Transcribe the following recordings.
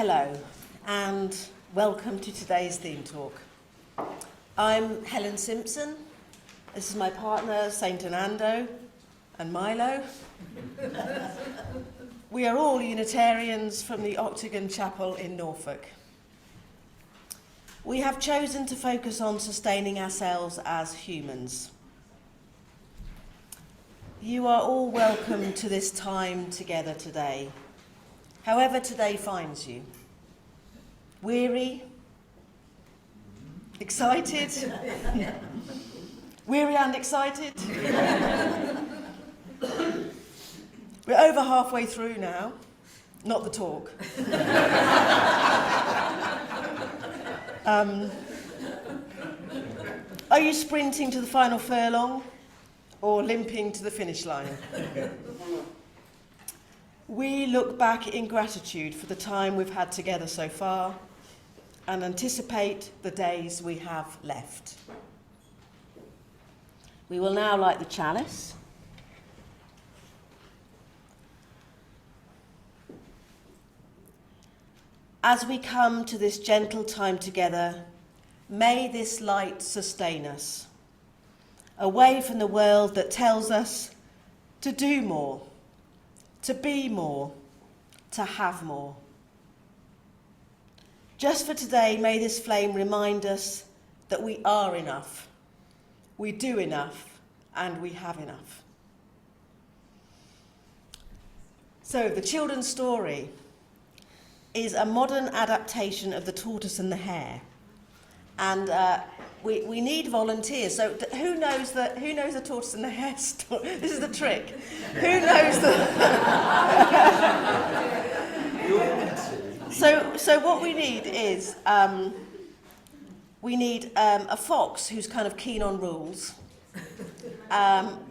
Hello, and welcome to today's theme talk. I'm Helen Simpson. This is my partner, Saint Ananda and Milo. We are all Unitarians from the Octagon Chapel in Norfolk. We have chosen to focus on sustaining ourselves as humans. You are all welcome to this time together today, however today finds you. Weary? Excited? Weary and excited? We're over halfway through now, not the talk. Are you sprinting to the final furlong or limping to the finish line? We look back in gratitude for the time we've had together so far and anticipate the days we have left. We will now light the chalice. As we come to this gentle time together, may this light sustain us, away from the world that tells us to do more, to be more, to have more. Just for today, may this flame remind us that we are enough, we do enough, and we have enough. So, the children's story is a modern adaptation of The Tortoise and the Hare. And we need volunteers. So who knows the Tortoise and the Hare story? This is the trick. Who knows So what we need is we need a fox who's kind of keen on rules.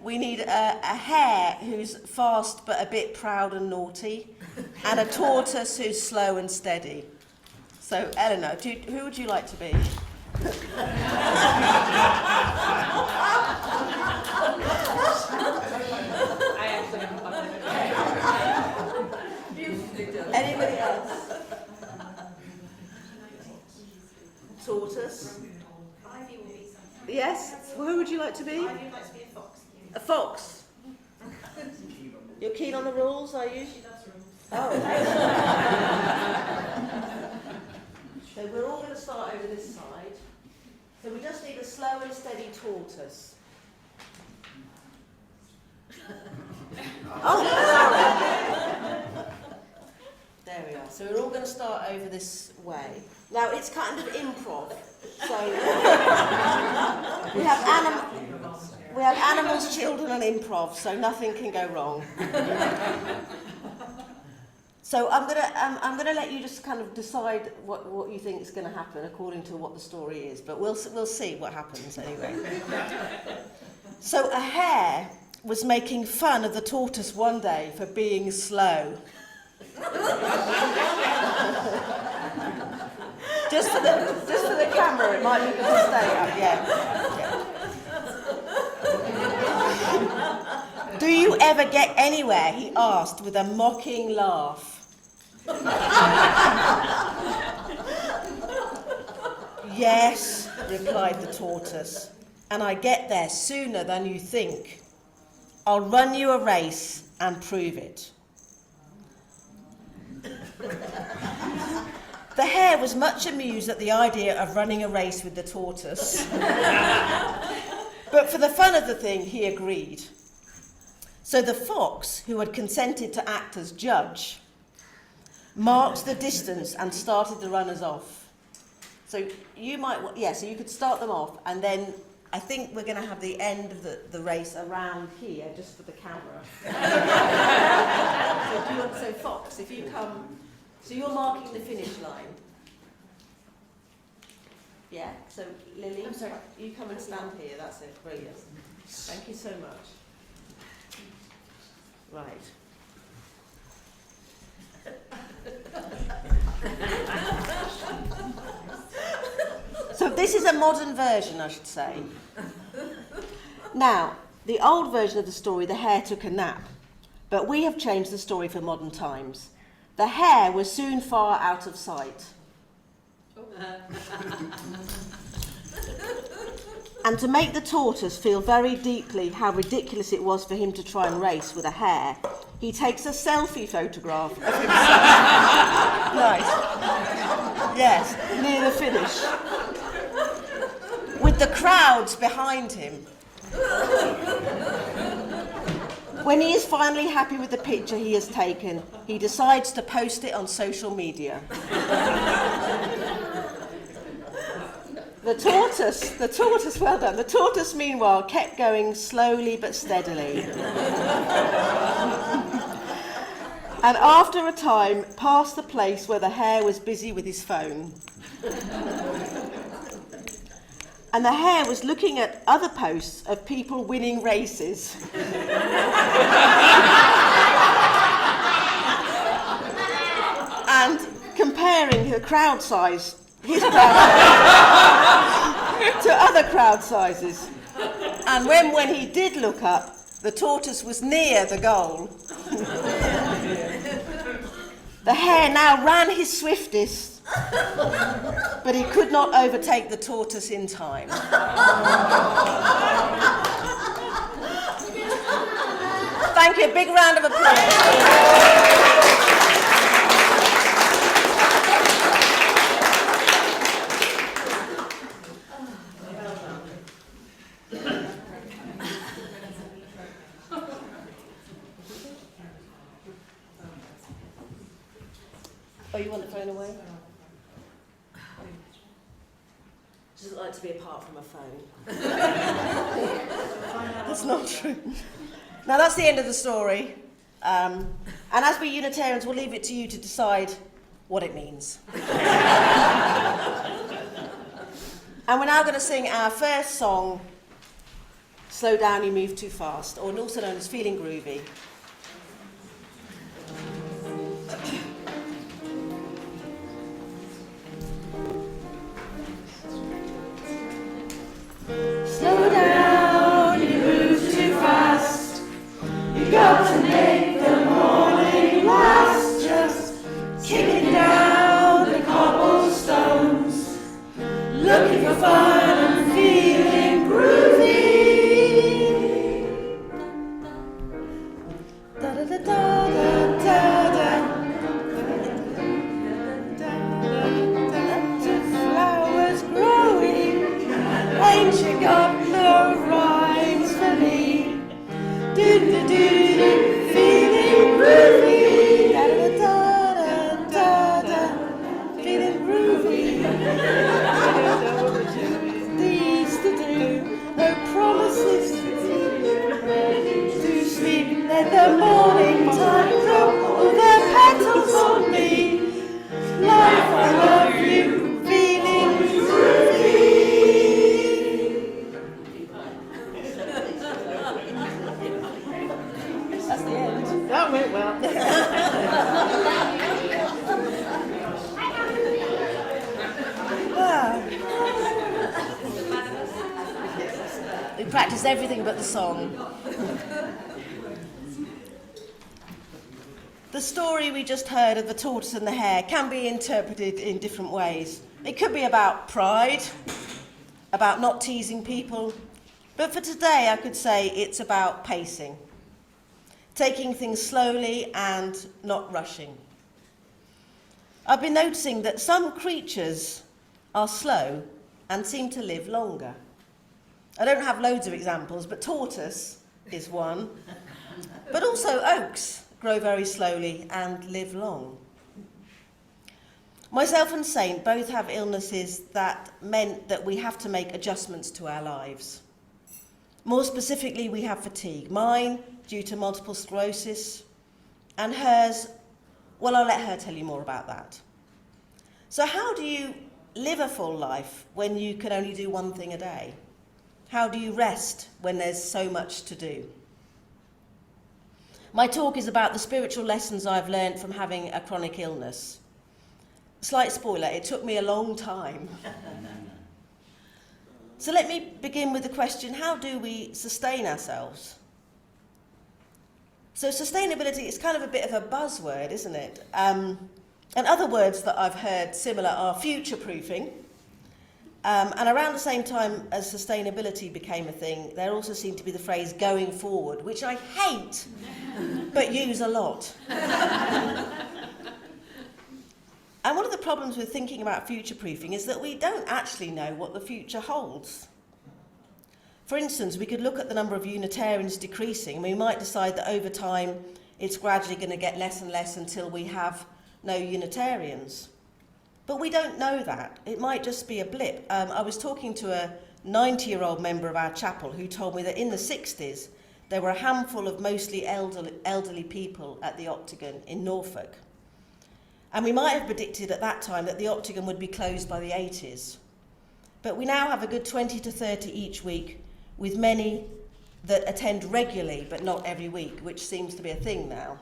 We need a hare who's fast but a bit proud and naughty, and a tortoise who's slow and steady. So Eleanor, who would you like to be? Anybody else? Tortoise? Ivy will be something. Yes? Well, who would you like to be? Ivy would like to be a fox. A fox? You're keen on the rules, are you? She loves rules. Oh. So we're all going to start over this side. So we just need a slow and steady tortoise. Oh, sorry. There we are. So we're all going to start over this way. Now it's kind of improv. So we have animals, children, and improv. So nothing can go wrong. So I'm gonna let you just kind of decide what you think is going to happen according to what the story is. But we'll see what happens anyway. So a hare was making fun of the tortoise one day for being slow. just for the camera, it might be good to stay up. Yeah. Do you ever get anywhere? He asked with a mocking laugh. Yes, replied the tortoise, and I get there sooner than you think. I'll run you a race and prove it. The hare was much amused at the idea of running a race with the tortoise. But for the fun of the thing, he agreed. So the fox, who had consented to act as judge, marked the distance and started the runners off. So you so you could start them off, and then I think we're going to have the end of the race around here, just for the camera. So Fox, if you come, so you're marking the finish line. Yeah, so Lily, I'm sorry, you come and stand here, that's it, brilliant. Thank you so much. Right. So this is a modern version, I should say. Now, the old version of the story, the hare took a nap, but we have changed the story for modern times. The hare was soon far out of sight. And to make the tortoise feel very deeply how ridiculous it was for him to try and race with a hare, he takes a selfie photograph of himself. Nice. Yes, near the finish. With the crowds behind him. When he is finally happy with the picture he has taken, he decides to post it on social media. The tortoise, well done. The tortoise, meanwhile, kept going slowly but steadily. And after a time, passed the place where the hare was busy with his phone. And the hare was looking at other posts of people winning races. And comparing the crowd size, his crowd to other crowd sizes. And when he did look up, the tortoise was near the goal. The hare now ran his swiftest, but he could not overtake the tortoise in time. Thank you. A big round of applause. Oh, you want the phone away? She doesn't like to be apart from a phone. That's not true. Now, that's the end of the story. And as we Unitarians, we'll leave it to you to decide what it means. And we're now going to sing our first song, Slow Down, You Move Too Fast, or also known as Feeling Groovy. Slow down, you move too fast. You got to make the morning last. Just kicking down the cobblestones, looking for fun and feeling groovy. Da da da da da da da. Flowers growing. Ain't you got no rhymes for me? Do-do-do-do, feeling groovy. Da-da-da-da-da-da, feeling groovy. These to do, no promises to sleep. Let the morning time drop all their petals on me. Life, I love you, feeling groovy. That's the end. That went well. We practiced everything but the song. The story we just heard of the tortoise and the hare can be interpreted in different ways. It could be about pride, about not teasing people, but for today I could say it's about pacing, taking things slowly and not rushing. I've been noticing that some creatures are slow and seem to live longer. I don't have loads of examples, but tortoise is one, but also oaks grow very slowly and live long. Myself and Saint both have illnesses that meant that we have to make adjustments to our lives. More specifically, we have fatigue. Mine, due to multiple sclerosis, and hers, well, I'll let her tell you more about that. So how do you live a full life when you can only do one thing a day? How do you rest when there's so much to do? My talk is about the spiritual lessons I've learned from having a chronic illness. Slight spoiler, it took me a long time. So let me begin with the question, how do we sustain ourselves? So sustainability is kind of a bit of a buzzword, isn't it? And other words that I've heard similar are future-proofing. And around the same time as sustainability became a thing, there also seemed to be the phrase going forward, which I hate, but use a lot. And one of the problems with thinking about future-proofing is that we don't actually know what the future holds. For instance, we could look at the number of Unitarians decreasing, and we might decide that over time it's gradually going to get less and less until we have no Unitarians. But we don't know that. It might just be a blip. I was talking to a 90-year-old member of our chapel who told me that in the 60s there were a handful of mostly elderly people at the Octagon in Norfolk. And we might have predicted at that time that the Octagon would be closed by the 80s. But we now have a good 20 to 30 each week, with many that attend regularly but not every week, which seems to be a thing now.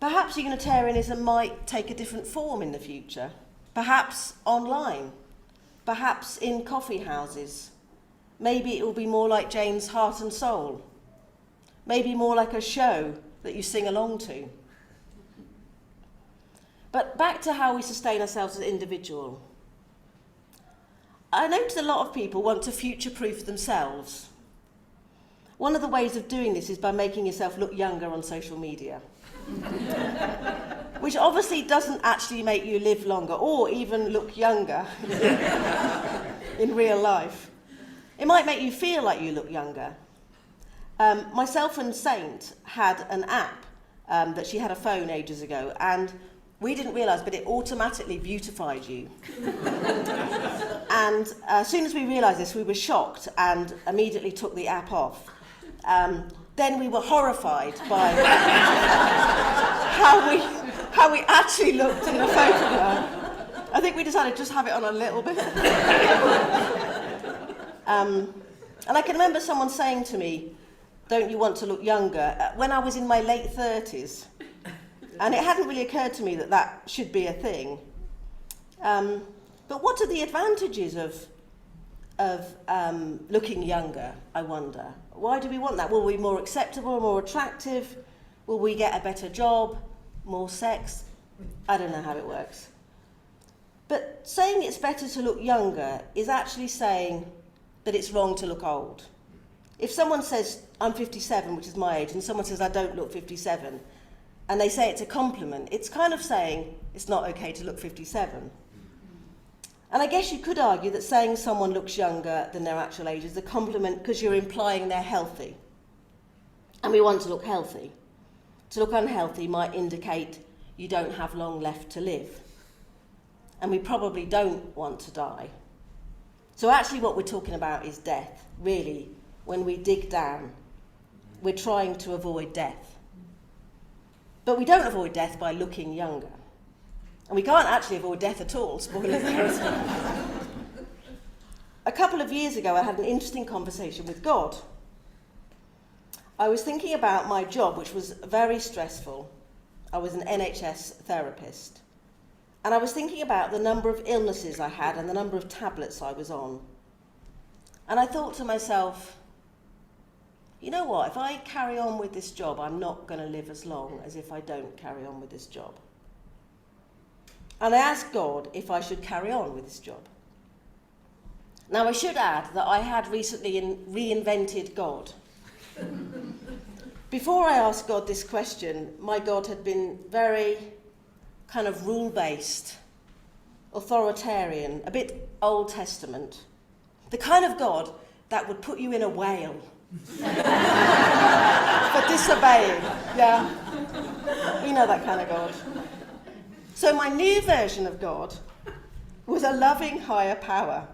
Perhaps Unitarianism might take a different form in the future. Perhaps online. Perhaps in coffee houses. Maybe it will be more like Jane's Heart and Soul. Maybe more like a show that you sing along to. But back to how we sustain ourselves as individuals. I notice a lot of people want to future-proof themselves. One of the ways of doing this is by making yourself look younger on social media. Which obviously doesn't actually make you live longer or even look younger in real life. It might make you feel like you look younger. Myself and Saint had an app that she had a phone ages ago, and we didn't realise, but it automatically beautified you. And as soon as we realised this, we were shocked and immediately took the app off. Then we were horrified by how we actually looked in the photograph. I think we decided to just have it on a little bit. And I can remember someone saying to me, "Don't you want to look younger?" when I was in my late 30s. And it hadn't really occurred to me that that should be a thing. But what are the advantages of looking younger, I wonder? Why do we want that? Will we be more acceptable, more attractive? Will we get a better job, more sex? I don't know how it works. But saying it's better to look younger is actually saying that it's wrong to look old. If someone says, "I'm 57, which is my age, and someone says, "I don't look 57, and they say it's a compliment, it's kind of saying it's not okay to look 57. And I guess you could argue that saying someone looks younger than their actual age is a compliment because you're implying they're healthy. And we want to look healthy. To look unhealthy might indicate you don't have long left to live. And we probably don't want to die. So actually what we're talking about is death, really. When we dig down, we're trying to avoid death. But we don't avoid death by looking younger. And we can't actually avoid death at all, spoiler alert. A couple of years ago, I had an interesting conversation with God. I was thinking about my job, which was very stressful. I was an NHS therapist. And I was thinking about the number of illnesses I had and the number of tablets I was on. And I thought to myself, you know what, if I carry on with this job, I'm not going to live as long as if I don't carry on with this job. And I asked God if I should carry on with this job. Now, I should add that I had recently reinvented God. Before I asked God this question, my God had been very kind of rule-based, authoritarian, a bit Old Testament. The kind of God that would put you in a whale for disobeying. Yeah, you know that kind of God. So my new version of God was a loving higher power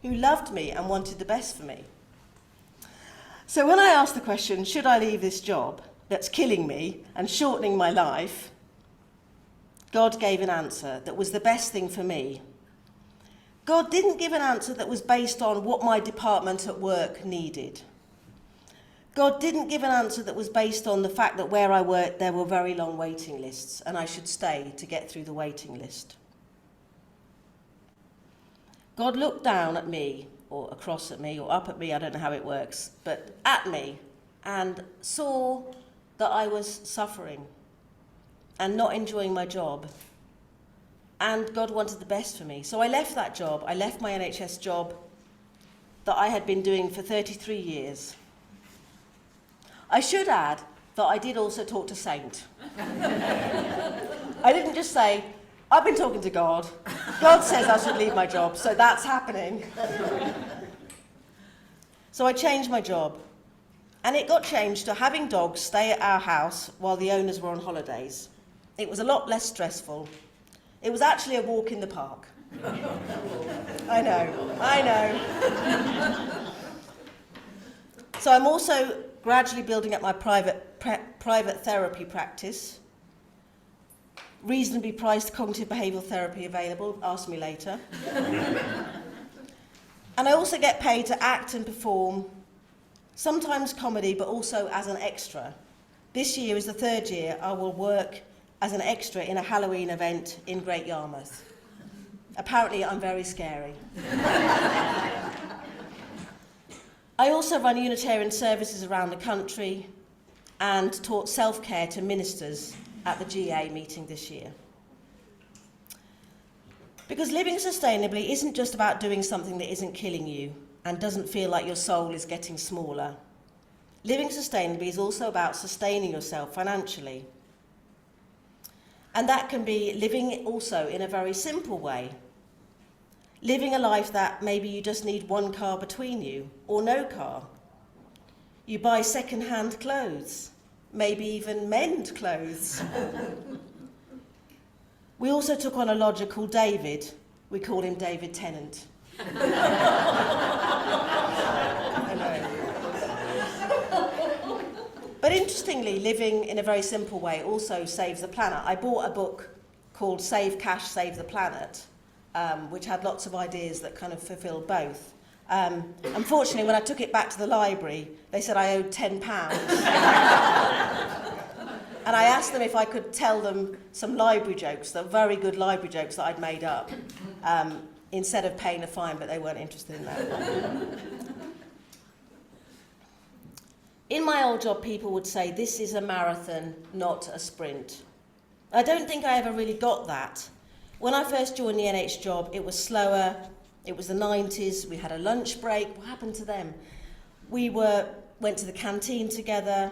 who loved me and wanted the best for me. So when I asked the question, should I leave this job that's killing me and shortening my life, God gave an answer that was the best thing for me. God didn't give an answer that was based on what my department at work needed. God didn't give an answer that was based on the fact that where I worked there were very long waiting lists and I should stay to get through the waiting list. God looked down at me, or across at me, or up at me, I don't know how it works, but at me, and saw that I was suffering and not enjoying my job. And God wanted the best for me. So I left that job. I left my NHS job that I had been doing for 33 years. I should add that I did also talk to Saint. I didn't just say, I've been talking to God. God says I should leave my job, so that's happening. So I changed my job. And it got changed to having dogs stay at our house while the owners were on holidays. It was a lot less stressful. It was actually a walk in the park. I know. So I'm also gradually building up my private therapy practice. Reasonably priced cognitive behavioural therapy available, ask me later. And I also get paid to act and perform, sometimes comedy, but also as an extra. This year is the 3rd year I will work as an extra in a Halloween event in Great Yarmouth. Apparently I'm very scary. I also run Unitarian services around the country and taught self-care to ministers at the GA meeting this year. Because living sustainably isn't just about doing something that isn't killing you and doesn't feel like your soul is getting smaller. Living sustainably is also about sustaining yourself financially. And that can be living also in a very simple way. Living a life that maybe you just need one car between you, or no car. You buy second-hand clothes, maybe even mend clothes. We also took on a lodger called David. We call him David Tennant. I know. But interestingly, living in a very simple way also saves the planet. I bought a book called Save Cash, Save the Planet, which had lots of ideas that kind of fulfilled both. Unfortunately, when I took it back to the library, they said I owed £10. And I asked them if I could tell them some library jokes, the very good library jokes that I'd made up, instead of paying a fine, but they weren't interested in that. In my old job, people would say, this is a marathon, not a sprint. I don't think I ever really got that. When I first joined the NH job, it was slower. It was the 90s. We had a lunch break. What happened to them? We went to the canteen together.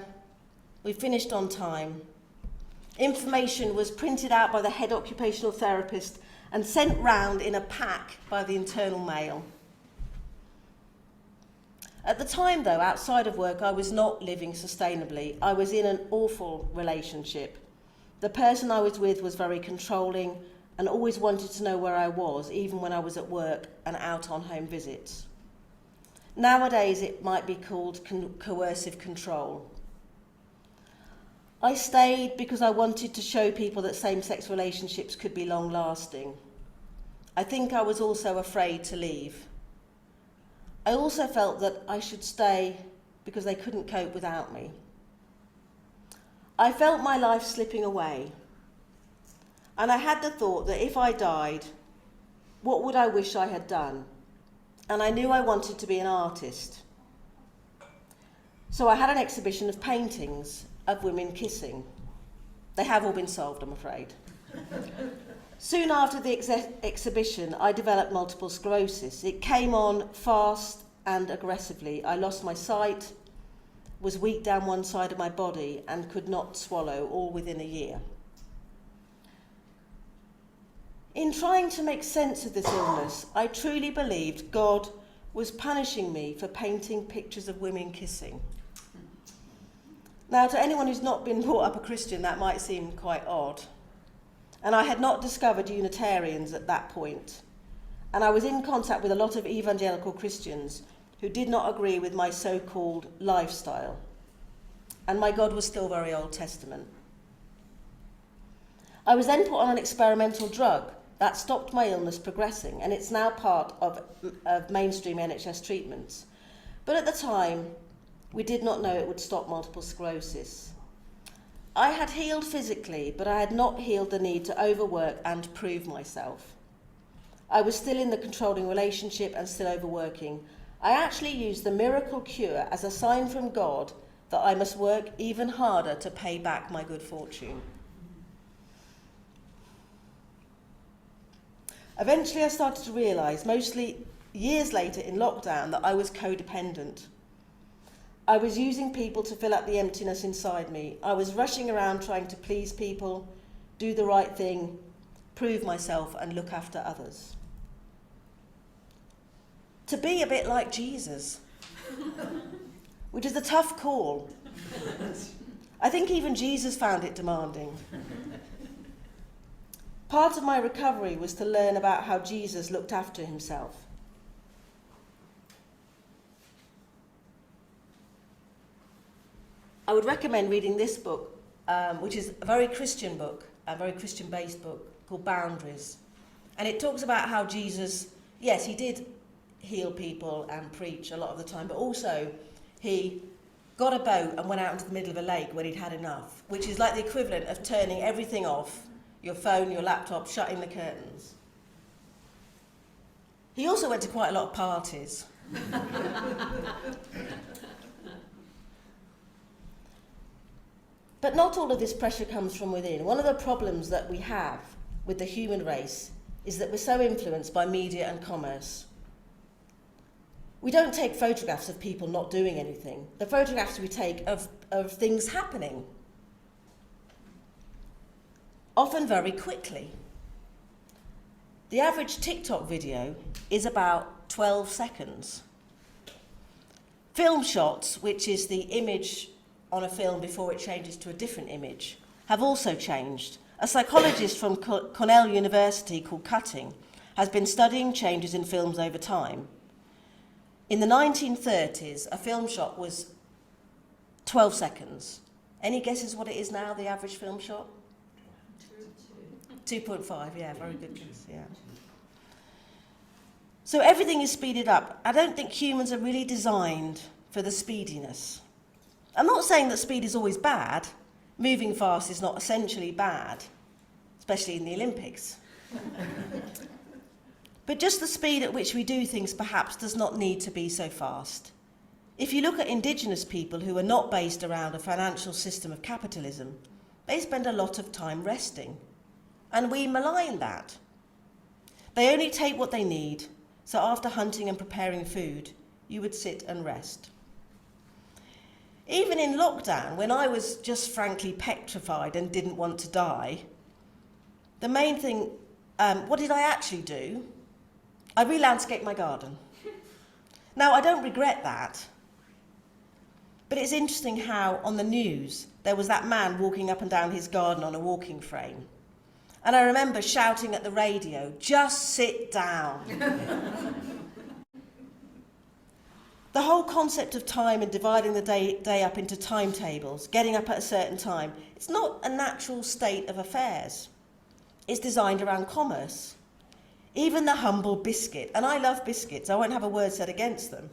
We finished on time. Information was printed out by the head occupational therapist and sent round in a pack by the internal mail. At the time, though, outside of work, I was not living sustainably. I was in an awful relationship. The person I was with was very controlling and always wanted to know where I was, even when I was at work and out on home visits. Nowadays, it might be called coercive control. I stayed because I wanted to show people that same-sex relationships could be long-lasting. I think I was also afraid to leave. I also felt that I should stay because they couldn't cope without me. I felt my life slipping away. And I had the thought that if I died, what would I wish I had done? And I knew I wanted to be an artist. So I had an exhibition of paintings of women kissing. They have all been solved, I'm afraid. Soon after the exhibition, I developed multiple sclerosis. It came on fast and aggressively. I lost my sight, was weak down one side of my body, and could not swallow, all within a year. In trying to make sense of this illness, I truly believed God was punishing me for painting pictures of women kissing. Now, to anyone who's not been brought up a Christian, that might seem quite odd. And I had not discovered Unitarians at that point. And I was in contact with a lot of evangelical Christians who did not agree with my so-called lifestyle. And my God was still very Old Testament. I was then put on an experimental drug that stopped my illness progressing, and it's now part of mainstream NHS treatments. But at the time, we did not know it would stop multiple sclerosis. I had healed physically, but I had not healed the need to overwork and prove myself. I was still in the controlling relationship and still overworking. I actually used the miracle cure as a sign from God that I must work even harder to pay back my good fortune. Eventually I started to realise, mostly years later in lockdown, that I was codependent. I was using people to fill up the emptiness inside me. I was rushing around trying to please people, do the right thing, prove myself and look after others. To be a bit like Jesus, which is a tough call. I think even Jesus found it demanding. Part of my recovery was to learn about how Jesus looked after himself. I would recommend reading this book, which is a very Christian book, a very Christian-based book called Boundaries. And it talks about how Jesus, yes, he did heal people and preach a lot of the time, but also he got a boat and went out into the middle of a lake when he'd had enough, which is like the equivalent of turning everything off, your phone, your laptop, shutting the curtains. He also went to quite a lot of parties. But not all of this pressure comes from within. One of the problems that we have with the human race is that we're so influenced by media and commerce. We don't take photographs of people not doing anything. The photographs we take of things happening, often very quickly. The average TikTok video is about 12 seconds. Film shots, which is the image on a film before it changes to a different image, have also changed. A psychologist from Cornell University called Cutting has been studying changes in films over time. In the 1930s, a film shot was 12 seconds. Any guesses what it is now, the average film shot? 2.5, yeah, very good guess, yeah. So everything is speeded up. I don't think humans are really designed for the speediness. I'm not saying that speed is always bad. Moving fast is not essentially bad, especially in the Olympics. But just the speed at which we do things perhaps does not need to be so fast. If you look at indigenous people who are not based around a financial system of capitalism, they spend a lot of time resting. And we malign that. They only take what they need, so after hunting and preparing food, you would sit and rest. Even in lockdown, when I was just frankly petrified and didn't want to die, the main thing, what did I actually do? I re-landscaped my garden. Now, I don't regret that, but it's interesting how on the news there was that man walking up and down his garden on a walking frame. And I remember shouting at the radio, "Just sit down." The whole concept of time and dividing the day up into timetables, getting up at a certain time, it's not a natural state of affairs. It's designed around commerce. Even the humble biscuit, and I love biscuits, I won't have a word said against them,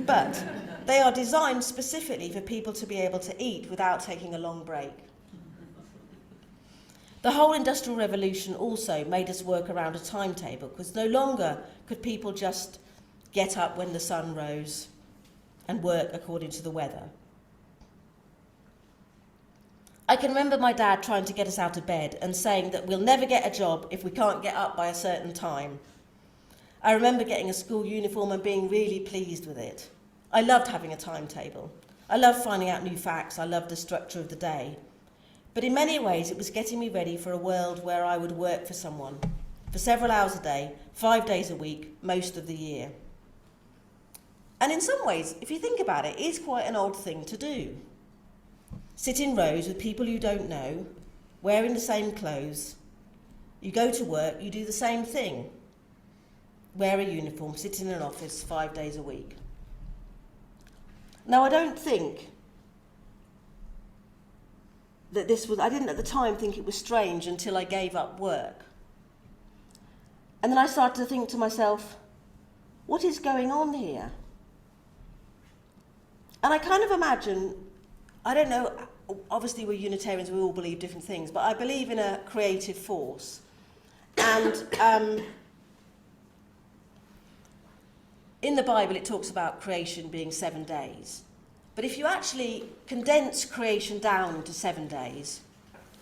but they are designed specifically for people to be able to eat without taking a long break. The whole Industrial Revolution also made us work around a timetable, because no longer could people just get up when the sun rose and work according to the weather. I can remember my dad trying to get us out of bed and saying that we'll never get a job if we can't get up by a certain time. I remember getting a school uniform and being really pleased with it. I loved having a timetable. I loved finding out new facts. I loved the structure of the day. But in many ways, it was getting me ready for a world where I would work for someone for several hours a day, 5 days a week, most of the year. And in some ways, if you think about it, it is quite an odd thing to do. Sit in rows with people you don't know, wearing the same clothes. You go to work, you do the same thing. Wear a uniform, sit in an office 5 days a week. Now, I don't think that I didn't at the time think it was strange until I gave up work. And then I started to think to myself, what is going on here? And I kind of imagine, I don't know, obviously we're Unitarians, we all believe different things, but I believe in a creative force. And in the Bible it talks about creation being 7 days. But if you actually condense creation down into 7 days,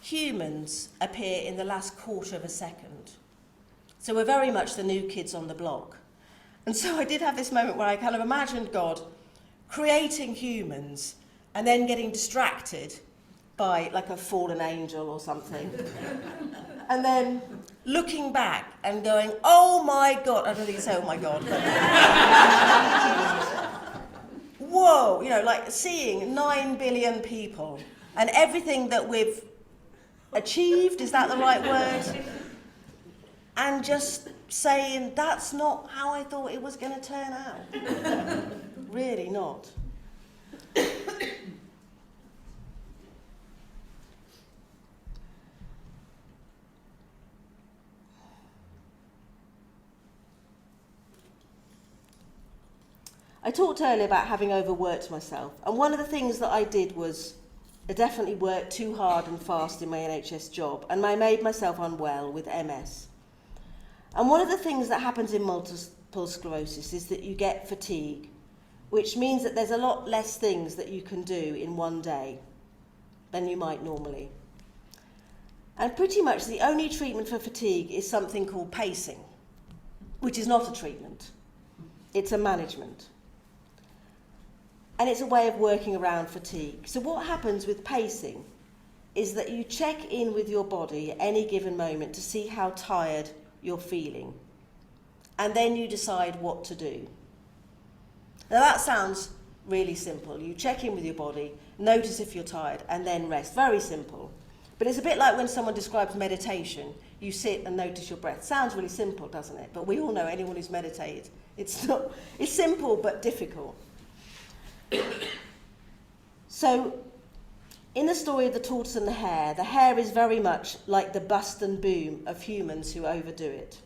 humans appear in the last quarter of a second. So we're very much the new kids on the block. And so I did have this moment where I kind of imagined God creating humans and then getting distracted by like a fallen angel or something. And then looking back and going, oh my God, I don't think it's oh my God. Whoa, you know, like seeing 9 billion people and everything that we've achieved, is that the right word? And just saying, that's not how I thought it was going to turn out. Really not. I talked earlier about having overworked myself, and one of the things that I did was I definitely worked too hard and fast in my NHS job, and I made myself unwell with MS. And one of the things that happens in multiple sclerosis is that you get fatigue, which means that there's a lot less things that you can do in one day than you might normally. And pretty much the only treatment for fatigue is something called pacing, which is not a treatment, it's a management. And it's a way of working around fatigue. So what happens with pacing is that you check in with your body at any given moment to see how tired you're feeling. And then you decide what to do. Now that sounds really simple. You check in with your body, notice if you're tired, and then rest. Very simple. But it's a bit like when someone describes meditation. You sit and notice your breath. Sounds really simple, doesn't it? But we all know anyone who's meditated. It's simple but difficult. So, in the story of the tortoise and the hare is very much like the bust and boom of humans who overdo it.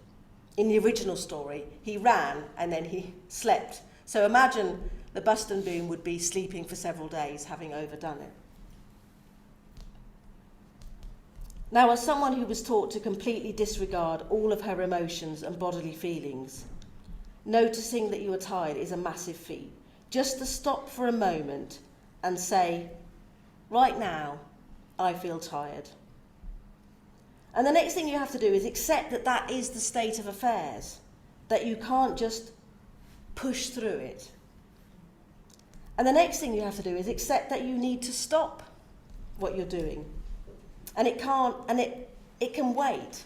In the original story, he ran and then he slept. So imagine the bust and boom would be sleeping for several days, having overdone it. Now, as someone who was taught to completely disregard all of her emotions and bodily feelings, noticing that you are tired is a massive feat. Just to stop for a moment and say, right now, I feel tired. And the next thing you have to do is accept that that is the state of affairs, that you can't just push through it. And the next thing you have to do is accept that you need to stop what you're doing. And it can wait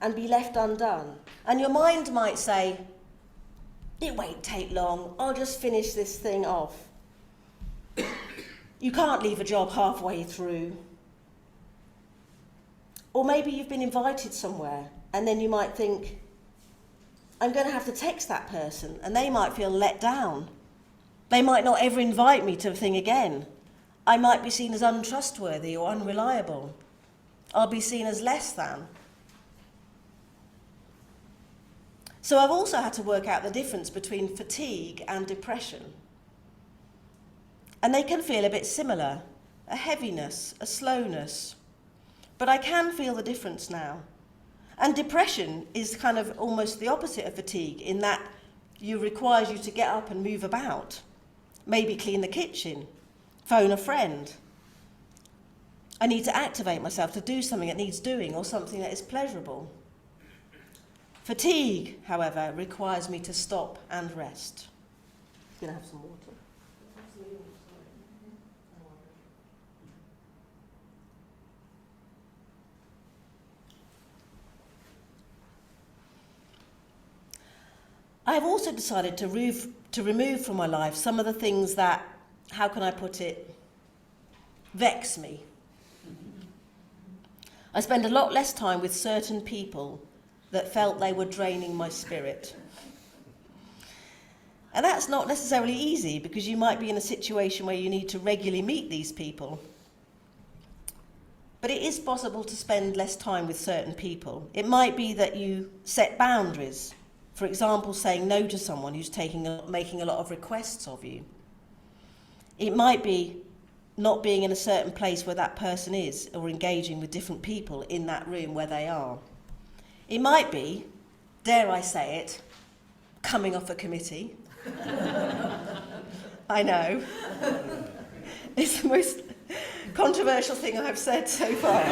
and be left undone. And your mind might say, it won't take long, I'll just finish this thing off. You can't leave a job halfway through. Or maybe you've been invited somewhere and then you might think, I'm going to have to text that person, and they might feel let down. They might not ever invite me to a thing again. I might be seen as untrustworthy or unreliable. I'll be seen as less than. So I've also had to work out the difference between fatigue and depression. And they can feel a bit similar, a heaviness, a slowness. But I can feel the difference now. And depression is kind of almost the opposite of fatigue in that it requires you to get up and move about, maybe clean the kitchen, phone a friend. I need to activate myself to do something that needs doing or something that is pleasurable. Fatigue, however, requires me to stop and rest. I'm going to have some water. I have also decided to remove from my life some of the things that, how can I put it, vex me. I spend a lot less time with certain people that felt they were draining my spirit. And that's not necessarily easy because you might be in a situation where you need to regularly meet these people. But it is possible to spend less time with certain people. It might be that you set boundaries. For example, saying no to someone who's making a lot of requests of you. It might be not being in a certain place where that person is or engaging with different people in that room where they are. It might be, dare I say it, coming off a committee. I know. It's the most controversial thing I've said so far.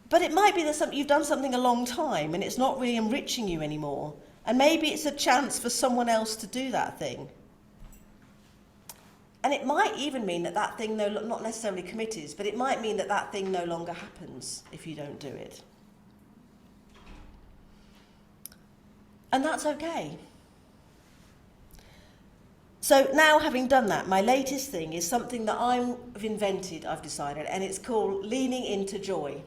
But it might be that you've done something a long time and it's not really enriching you anymore. And maybe it's a chance for someone else to do that thing. And it might even mean that thing, not necessarily committed, but it might mean that thing no longer happens if you don't do it. And that's okay. So now, having done that, my latest thing is something that I've invented, I've decided, and it's called leaning into joy.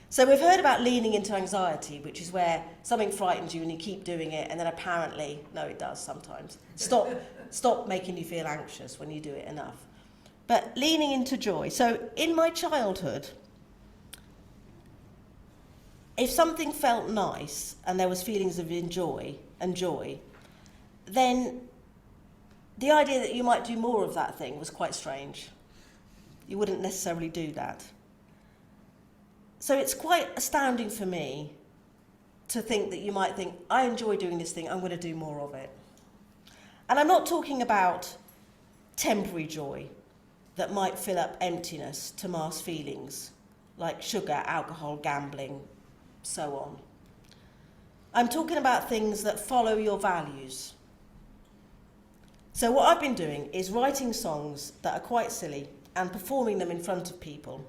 So we've heard about leaning into anxiety, which is where something frightens you and you keep doing it, and then apparently, no, it does sometimes, stop making you feel anxious when you do it enough. But leaning into joy. So in my childhood, if something felt nice and there was feelings of joy, then the idea that you might do more of that thing was quite strange. You wouldn't necessarily do that. So it's quite astounding for me to think that you might think, I enjoy doing this thing, I'm going to do more of it. And I'm not talking about temporary joy that might fill up emptiness to mask feelings, like sugar, alcohol, gambling, so on. I'm talking about things that follow your values. So what I've been doing is writing songs that are quite silly and performing them in front of people.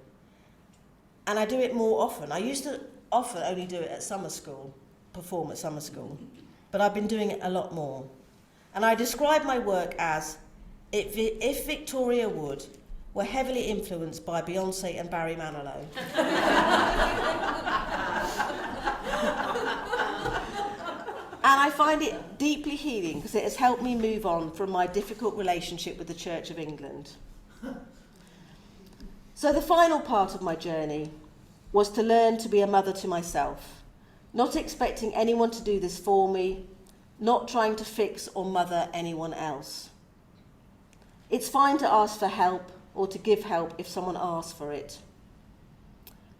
And I do it more often. I used to often only do it at summer school, perform at summer school, but I've been doing it a lot more. And I describe my work as if Victoria Wood were heavily influenced by Beyonce and Barry Manilow. And I find it deeply healing because it has helped me move on from my difficult relationship with the Church of England. So the final part of my journey was to learn to be a mother to myself, not expecting anyone to do this for me, not trying to fix or mother anyone else. It's fine to ask for help or to give help if someone asks for it.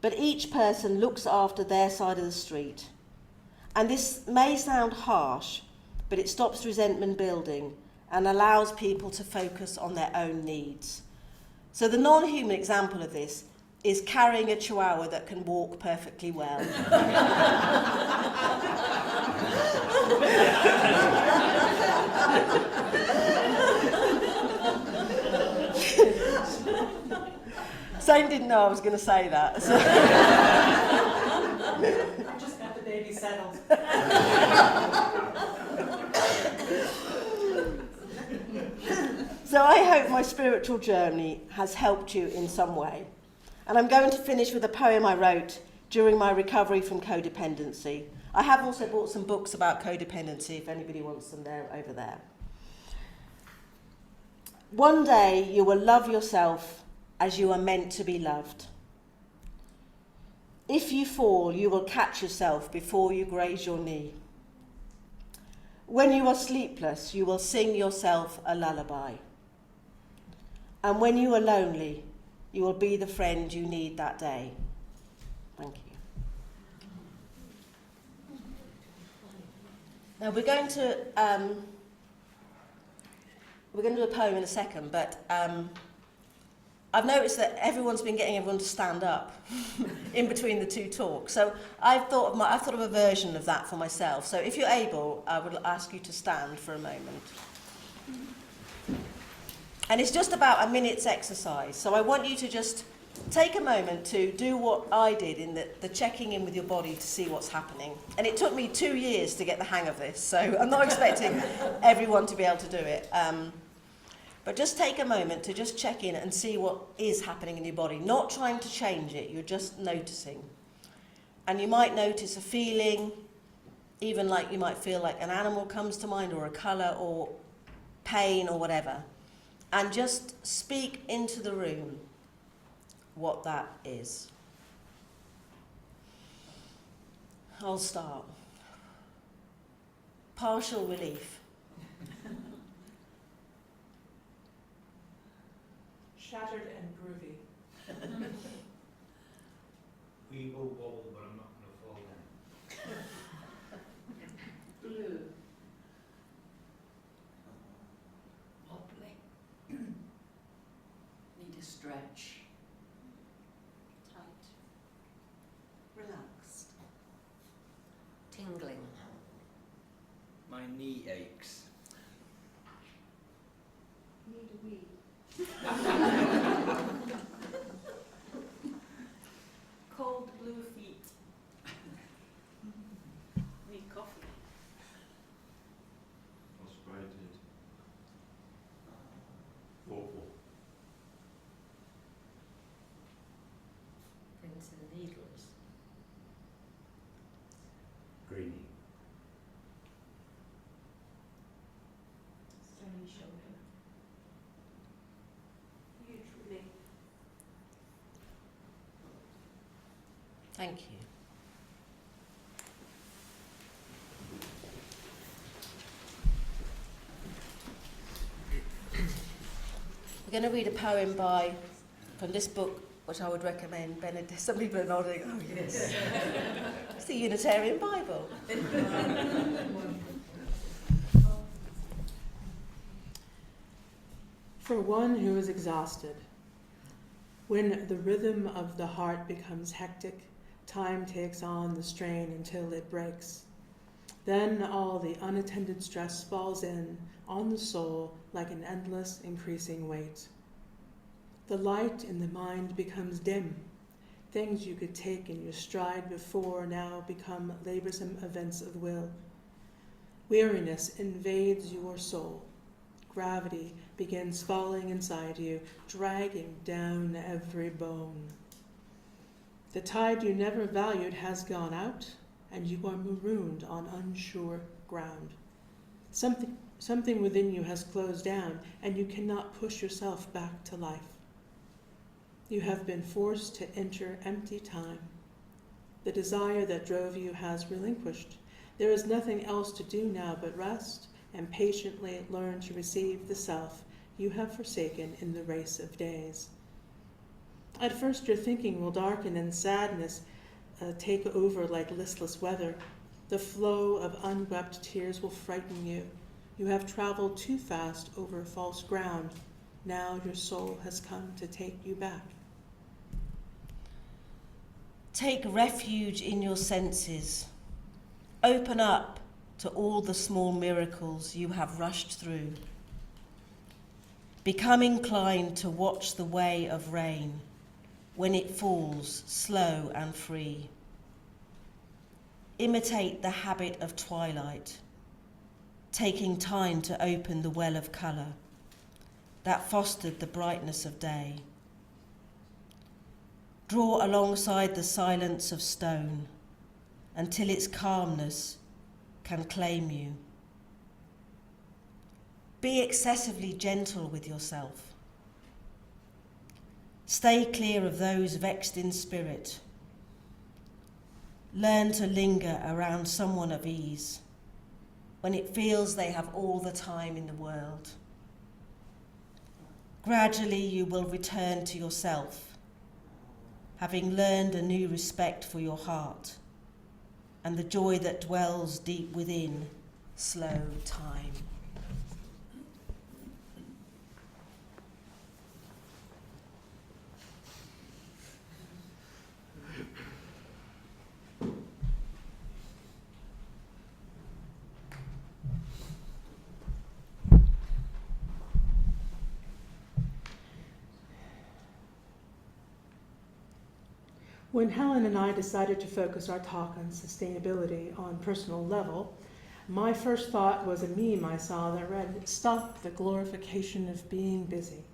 But each person looks after their side of the street. And this may sound harsh, but it stops resentment building and allows people to focus on their own needs. So the non-human example of this is carrying a chihuahua that can walk perfectly well. Zane didn't know I was going to say that. So. I just got the baby settled. So I hope my spiritual journey has helped you in some way. And I'm going to finish with a poem I wrote during my recovery from codependency. I have also bought some books about codependency if anybody wants them, they're over there. One day you will love yourself as you are meant to be loved. If you fall, you will catch yourself before you graze your knee. When you are sleepless, you will sing yourself a lullaby. And when you are lonely, you will be the friend you need that day. Thank you. Now we're going to do a poem in a second, but I've noticed that everyone's been getting everyone to stand up in between the two talks. So I've thought of a version of that for myself. So if you're able, I would ask you to stand for a moment. And it's just about a minute's exercise. So I want you to just take a moment to do what I did in the checking in with your body to see what's happening. And it took me 2 years to get the hang of this, so I'm not expecting everyone to be able to do it. But just take a moment to just check in and see what is happening in your body. Not trying to change it, you're just noticing. And you might notice a feeling, even like you might feel like an animal comes to mind, or a colour, or pain, or whatever. And just speak into the room what that is. I'll start. Partial relief. Shattered and groovy. We will wobble, but I'm not going to fall down. Blue. knee aches. Need a wee. Cold blue feet. Need coffee. Frustrated. Awful. Pins and needles. Greeny. Stony shoulder. Huge relief. Thank you. We're going to read a poem from this book, which I would recommend. Benedict. Some people are nodding. Oh yes, it's the Unitarian Bible. For one who is exhausted, when the rhythm of the heart becomes hectic, time takes on the strain until it breaks. Then all the unattended stress falls in on the soul like an endless increasing weight. The light in the mind becomes dim. Things you could take in your stride before now become laborsome events of will. Weariness invades your soul. Gravity begins falling inside you, dragging down every bone. The tide you never valued has gone out, and you are marooned on unsure ground. Something within you has closed down, and you cannot push yourself back to life. You have been forced to enter empty time. The desire that drove you has relinquished. There is nothing else to do now but rest and patiently learn to receive the self you have forsaken in the race of days. At first your thinking will darken and sadness take over like listless weather. The flow of unwept tears will frighten you. You have traveled too fast over false ground. Now your soul has come to take you back. Take refuge in your senses. Open up to all the small miracles you have rushed through. Become inclined to watch the way of rain when it falls slow and free. Imitate the habit of twilight, taking time to open the well of colour that fostered the brightness of day. Draw alongside the silence of stone until its calmness can claim you. Be excessively gentle with yourself. Stay clear of those vexed in spirit. Learn to linger around someone of ease when it feels they have all the time in the world. Gradually you will return to yourself, having learned a new respect for your heart and the joy that dwells deep within slow time. When Helen and I decided to focus our talk on sustainability on personal level, my first thought was a meme I saw that read, "Stop the glorification of being busy."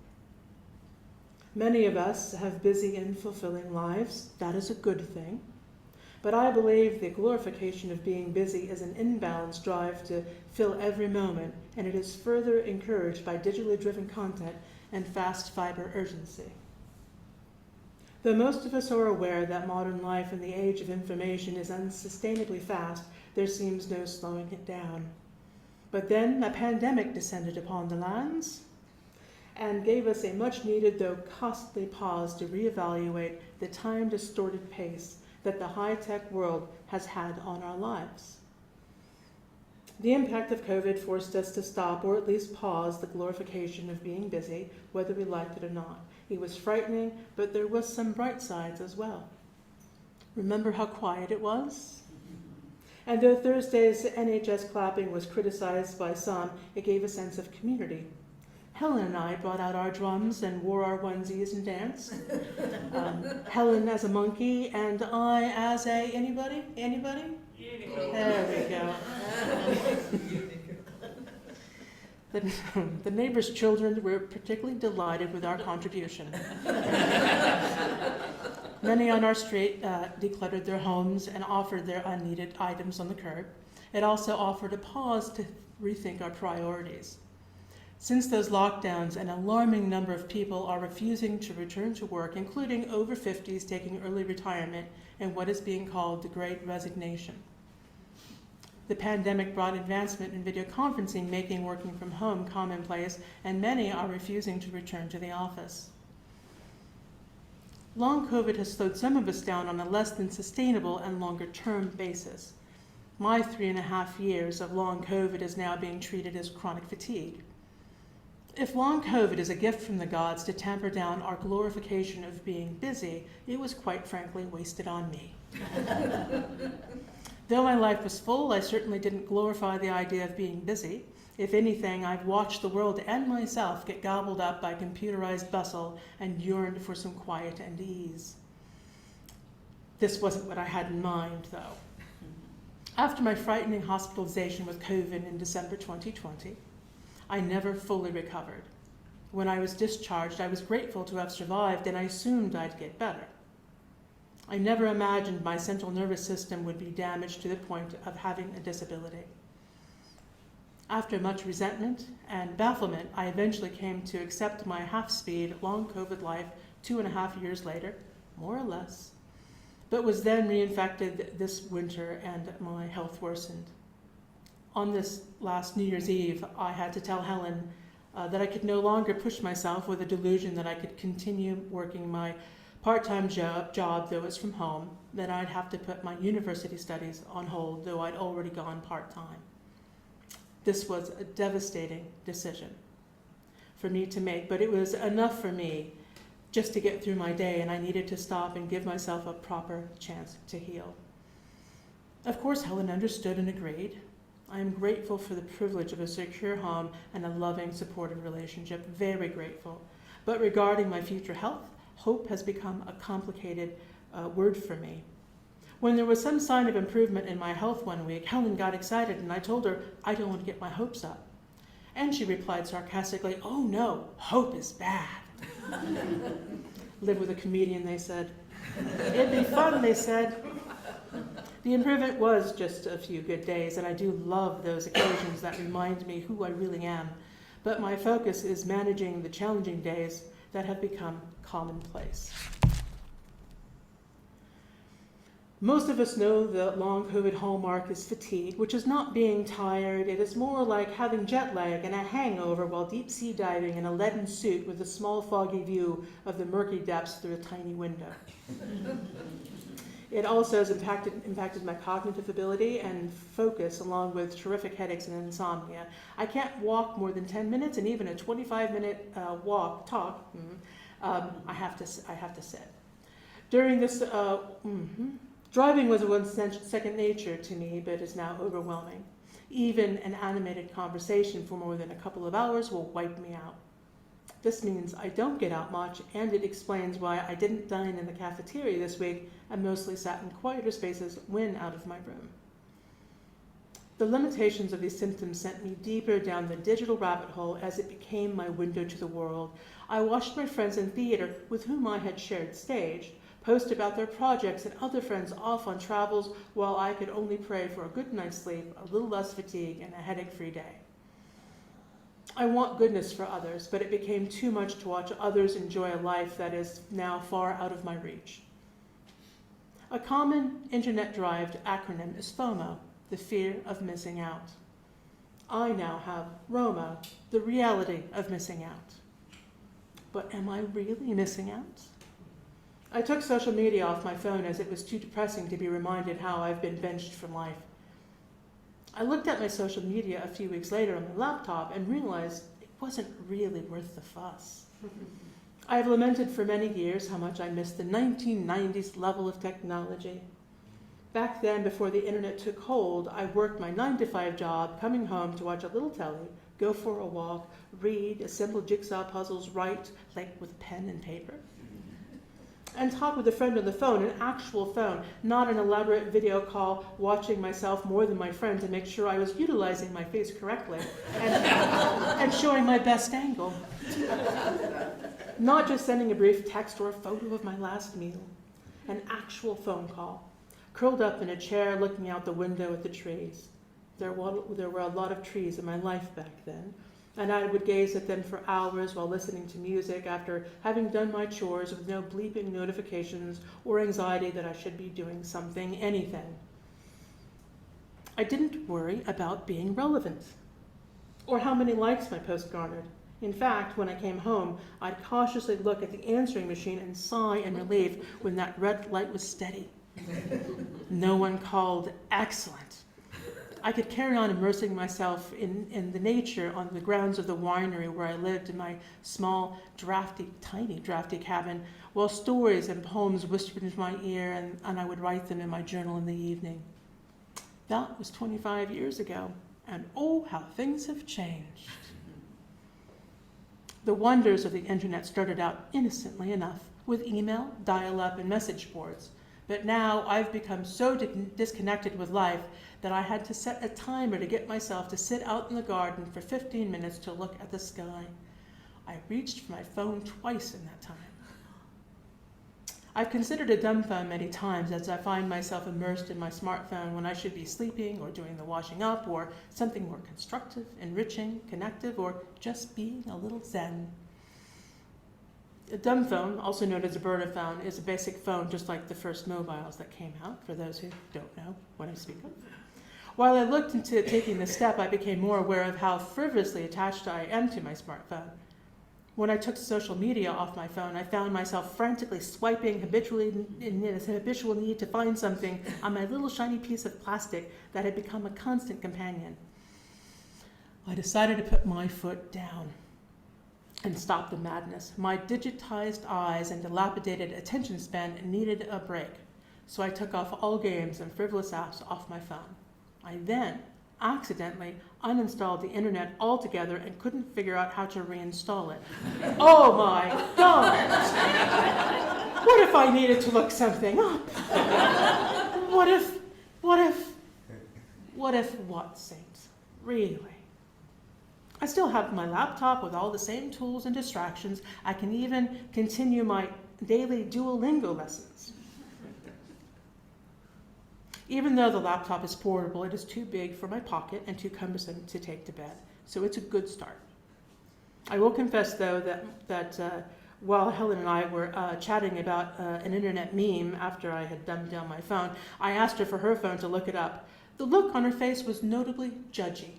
Many of us have busy and fulfilling lives. That is a good thing. But I believe the glorification of being busy is an imbalanced drive to fill every moment, and it is further encouraged by digitally driven content and fast fiber urgency. Though most of us are aware that modern life in the age of information is unsustainably fast, there seems no slowing it down. But then a pandemic descended upon the lands and gave us a much-needed, though costly, pause to reevaluate the time-distorted pace that the high-tech world has had on our lives. The impact of COVID forced us to stop, or at least pause, the glorification of being busy, whether we liked it or not. It was frightening, but there was some bright sides as well. Remember how quiet it was? And though Thursday's NHS clapping was criticized by some, it gave a sense of community. Helen and I brought out our drums and wore our onesies and danced. Helen as a monkey and I as a, anybody? There we go. The neighbors' children were particularly delighted with our contribution. Many on our street decluttered their homes and offered their unneeded items on the curb. It also offered a pause to rethink our priorities. Since those lockdowns, an alarming number of people are refusing to return to work, including over 50s taking early retirement and what is being called the Great Resignation. The pandemic brought advancement in video conferencing, making working from home commonplace, and many are refusing to return to the office. Long COVID has slowed some of us down on a less than sustainable and longer-term basis. My 3.5 years of long COVID is now being treated as chronic fatigue. If long COVID is a gift from the gods to tamper down our glorification of being busy, it was quite frankly wasted on me. Though my life was full, I certainly didn't glorify the idea of being busy. If anything, I've watched the world and myself get gobbled up by computerized bustle and yearned for some quiet and ease. This wasn't what I had in mind, though. After my frightening hospitalization with COVID in December 2020, I never fully recovered. When I was discharged, I was grateful to have survived, and I assumed I'd get better. I never imagined my central nervous system would be damaged to the point of having a disability. After much resentment and bafflement, I eventually came to accept my half-speed, long COVID life 2.5 years later, more or less, but was then reinfected this winter and my health worsened. On this last New Year's Eve, I had to tell Helen that I could no longer push myself with a delusion that I could continue working my part-time job, though it's from home, then I'd have to put my university studies on hold, though I'd already gone part-time. This was a devastating decision for me to make, but it was enough for me just to get through my day, and I needed to stop and give myself a proper chance to heal. Of course, Helen understood and agreed. I am grateful for the privilege of a secure home and a loving, supportive relationship, very grateful. But regarding my future health, hope has become a complicated word for me. When there was some sign of improvement in my health one week, Helen got excited and I told her I don't want to get my hopes up. And she replied sarcastically, "Oh no, hope is bad." Live with a comedian, they said. It'd be fun, they said. The improvement was just a few good days, and I do love those occasions that remind me who I really am. But my focus is managing the challenging days that have become commonplace. Most of us know the long COVID hallmark is fatigue, which is not being tired. It is more like having jet lag and a hangover while deep sea diving in a leaden suit with a small foggy view of the murky depths through a tiny window. It also has impacted my cognitive ability and focus, along with terrific headaches and insomnia. I can't walk more than 10 minutes, and even a 25-minute I have to sit. During this, driving was once second nature to me, but is now overwhelming. Even an animated conversation for more than a couple of hours will wipe me out. This means I don't get out much, and it explains why I didn't dine in the cafeteria this week and mostly sat in quieter spaces when out of my room. The limitations of these symptoms sent me deeper down the digital rabbit hole as it became my window to the world. I watched my friends in theater with whom I had shared stage post about their projects and other friends off on travels while I could only pray for a good night's sleep, a little less fatigue, and a headache-free day. I want goodness for others, but it became too much to watch others enjoy a life that is now far out of my reach. A common internet-derived acronym is FOMO, the fear of missing out. I now have ROMO, the reality of missing out. But am I really missing out? I took social media off my phone as it was too depressing to be reminded how I've been benched from life. I looked at my social media a few weeks later on my laptop and realized it wasn't really worth the fuss. I have lamented for many years how much I missed the 1990s level of technology. Back then, before the internet took hold, I worked my 9-to-5 job, coming home to watch a little telly, go for a walk, read, assemble jigsaw puzzles, write, like with pen and paper, and talk with a friend on the phone, an actual phone, not an elaborate video call, watching myself more than my friend to make sure I was utilizing my face correctly and showing my best angle. Not just sending a brief text or a photo of my last meal, an actual phone call, curled up in a chair looking out the window at the trees. There were a lot of trees in my life back then, and I would gaze at them for hours while listening to music after having done my chores with no bleeping notifications or anxiety that I should be doing something, anything. I didn't worry about being relevant or how many likes my post garnered. In fact, when I came home, I'd cautiously look at the answering machine and sigh in relief when that red light was steady. No one called. Excellent. I could carry on immersing myself in the nature on the grounds of the winery where I lived in my small, tiny drafty cabin, while stories and poems whispered into my ear, and I would write them in my journal in the evening. That was 25 years ago, and oh, how things have changed. The wonders of the internet started out innocently enough, with email, dial-up, and message boards. But now I've become so disconnected with life that I had to set a timer to get myself to sit out in the garden for 15 minutes to look at the sky. I reached for my phone twice in that time. I've considered a dumb phone many times as I find myself immersed in my smartphone when I should be sleeping or doing the washing up or something more constructive, enriching, connective, or just being a little zen. A dumb phone, also known as a burner phone, is a basic phone just like the first mobiles that came out, for those who don't know what I speak of. While I looked into taking this step, I became more aware of how frivolously attached I am to my smartphone. When I took social media off my phone, I found myself frantically swiping habitually in a habitual need to find something on my little shiny piece of plastic that had become a constant companion. I decided to put my foot down and stop the madness. My digitized eyes and dilapidated attention span needed a break, so I took off all games and frivolous apps off my phone. I then accidentally uninstalled the internet altogether and couldn't figure out how to reinstall it. Oh my God! What if I needed to look something up? What if, Saints? Really? I still have my laptop with all the same tools and distractions. I can even continue my daily Duolingo lessons. Even though the laptop is portable, it is too big for my pocket and too cumbersome to take to bed. So it's a good start. I will confess, though, that while Helen and I were chatting about an internet meme after I had dumbed down my phone, I asked her for her phone to look it up. The look on her face was notably judgy.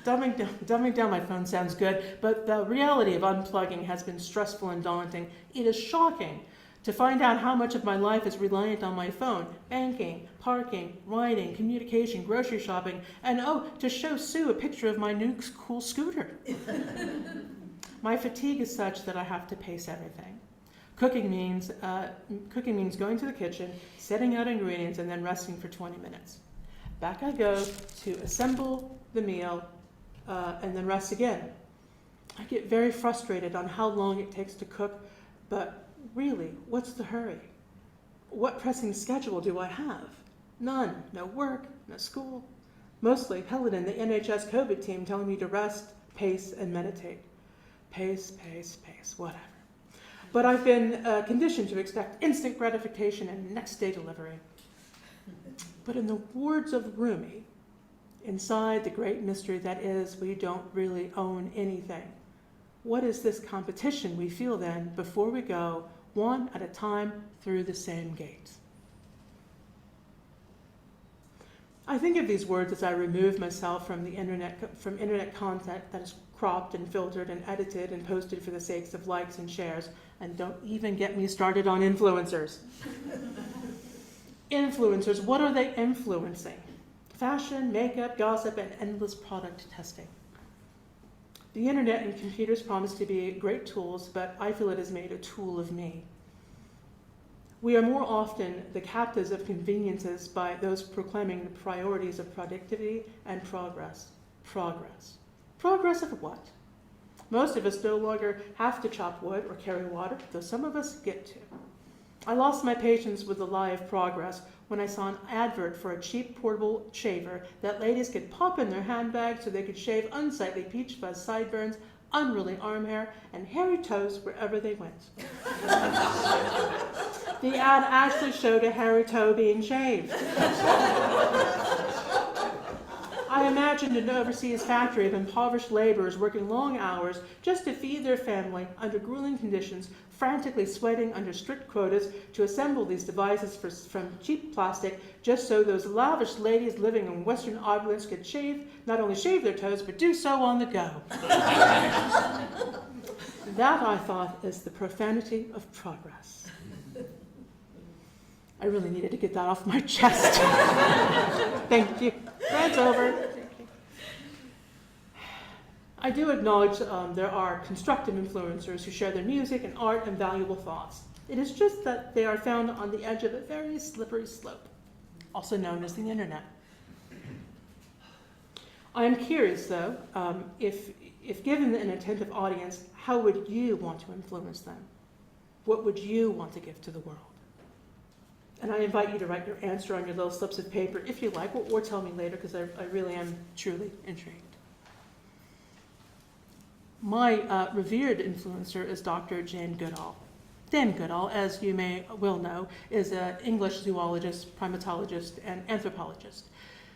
Dumbing down my phone sounds good, but the reality of unplugging has been stressful and daunting. It is shocking to find out how much of my life is reliant on my phone: banking, parking, writing, communication, grocery shopping, and to show Sue a picture of my new cool scooter. My fatigue is such that I have to pace everything. Cooking means going to the kitchen, setting out ingredients, and then resting for 20 minutes. Back I go to assemble the meal, and then rest again. I get very frustrated on how long it takes to cook, but really, what's the hurry? What pressing schedule do I have? None. No work, no school. Mostly Helen and the NHS COVID team telling me to rest, pace, and meditate. Pace, whatever. But I've been conditioned to expect instant gratification and next day delivery. But in the words of Rumi, inside the great mystery that is, we don't really own anything. What is this competition we feel then before we go one at a time through the same gate? I think of these words as I remove myself from internet content that is cropped and filtered and edited and posted for the sakes of likes and shares, and don't even get me started on influencers. Influencers, what are they influencing? Fashion, makeup, gossip, and endless product testing. The internet and computers promise to be great tools, but I feel it has made a tool of me. We are more often the captives of conveniences by those proclaiming the priorities of productivity and progress. Progress. Progress of what? Most of us no longer have to chop wood or carry water, though some of us get to. I lost my patience with the lie of progress when I saw an advert for a cheap portable shaver that ladies could pop in their handbag so they could shave unsightly peach fuzz sideburns, unruly arm hair, and hairy toes wherever they went. The ad actually showed a hairy toe being shaved. I imagined an overseas factory of impoverished laborers working long hours just to feed their family under grueling conditions, frantically sweating under strict quotas to assemble these devices from cheap plastic just so those lavish ladies living in Western opulence could not only shave their toes, but do so on the go. That, I thought, is the profanity of progress. I really needed to get that off my chest. Thank you. Rant's over. Thank you. I do acknowledge there are constructive influencers who share their music and art and valuable thoughts. It is just that they are found on the edge of a very slippery slope, also known as the internet. I am curious, though, if given an attentive audience, how would you want to influence them? What would you want to give to the world? And I invite you to write your answer on your little slips of paper if you like, or tell me later, because I really am truly intrigued. My revered influencer is Dr. Jane Goodall. Dame Goodall, as you may well know, is an English zoologist, primatologist, and anthropologist.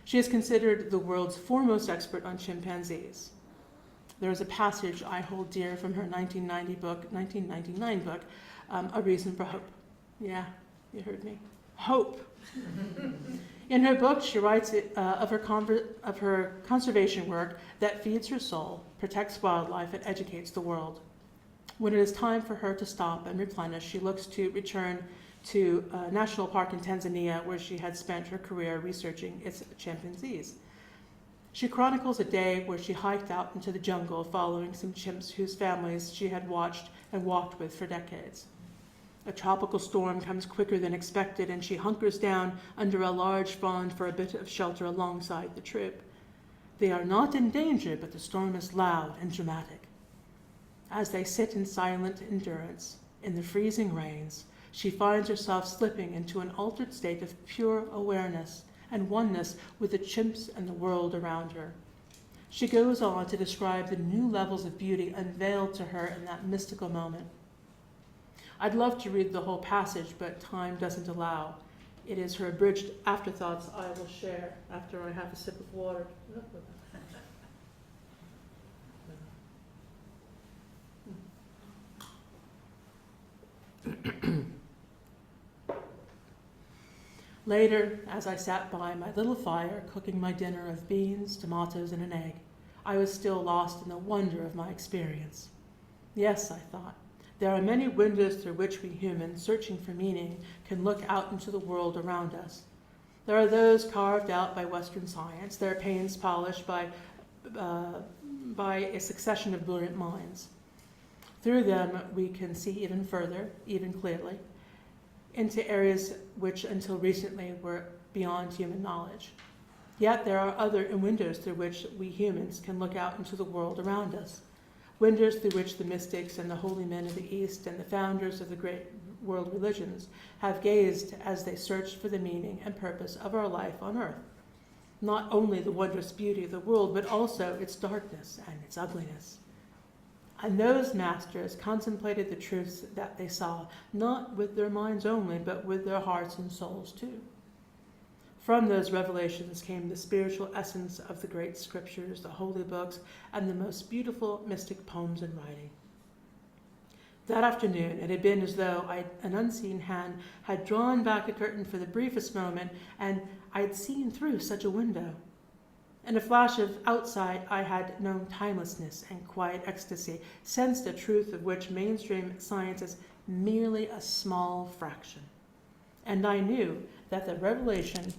She is considered the world's foremost expert on chimpanzees. There is a passage I hold dear from her 1999 book, A Reason for Hope. Yeah, you heard me. Hope. In her book, she writes of her conservation work that feeds her soul, protects wildlife, and educates the world. When it is time for her to stop and replenish, she looks to return to a national park in Tanzania, where she had spent her career researching its chimpanzees. She chronicles a day where she hiked out into the jungle following some chimps whose families she had watched and walked with for decades. A tropical storm comes quicker than expected, and she hunkers down under a large frond for a bit of shelter alongside the troop. They are not in danger, but the storm is loud and dramatic. As they sit in silent endurance in the freezing rains, she finds herself slipping into an altered state of pure awareness and oneness with the chimps and the world around her. She goes on to describe the new levels of beauty unveiled to her in that mystical moment. I'd love to read the whole passage, but time doesn't allow. It is her abridged afterthoughts I will share after I have a sip of water. Later, as I sat by my little fire cooking my dinner of beans, tomatoes, and an egg, I was still lost in the wonder of my experience. Yes, I thought, there are many windows through which we humans, searching for meaning, can look out into the world around us. There are those carved out by Western science, their panes polished by a succession of brilliant minds. Through them, we can see even further, even clearly, into areas which until recently were beyond human knowledge. Yet there are other windows through which we humans can look out into the world around us. Windows through which the mystics and the holy men of the East and the founders of the great world religions have gazed as they searched for the meaning and purpose of our life on earth. Not only the wondrous beauty of the world, but also its darkness and its ugliness. And those masters contemplated the truths that they saw, not with their minds only, but with their hearts and souls too. From those revelations came the spiritual essence of the great scriptures, the holy books, and the most beautiful mystic poems and writing. That afternoon, it had been as though an unseen hand had drawn back a curtain for the briefest moment, and I had seen through such a window. In a flash of outside, I had known timelessness and quiet ecstasy, sensed a truth of which mainstream science is merely a small fraction. And I knew that the revelation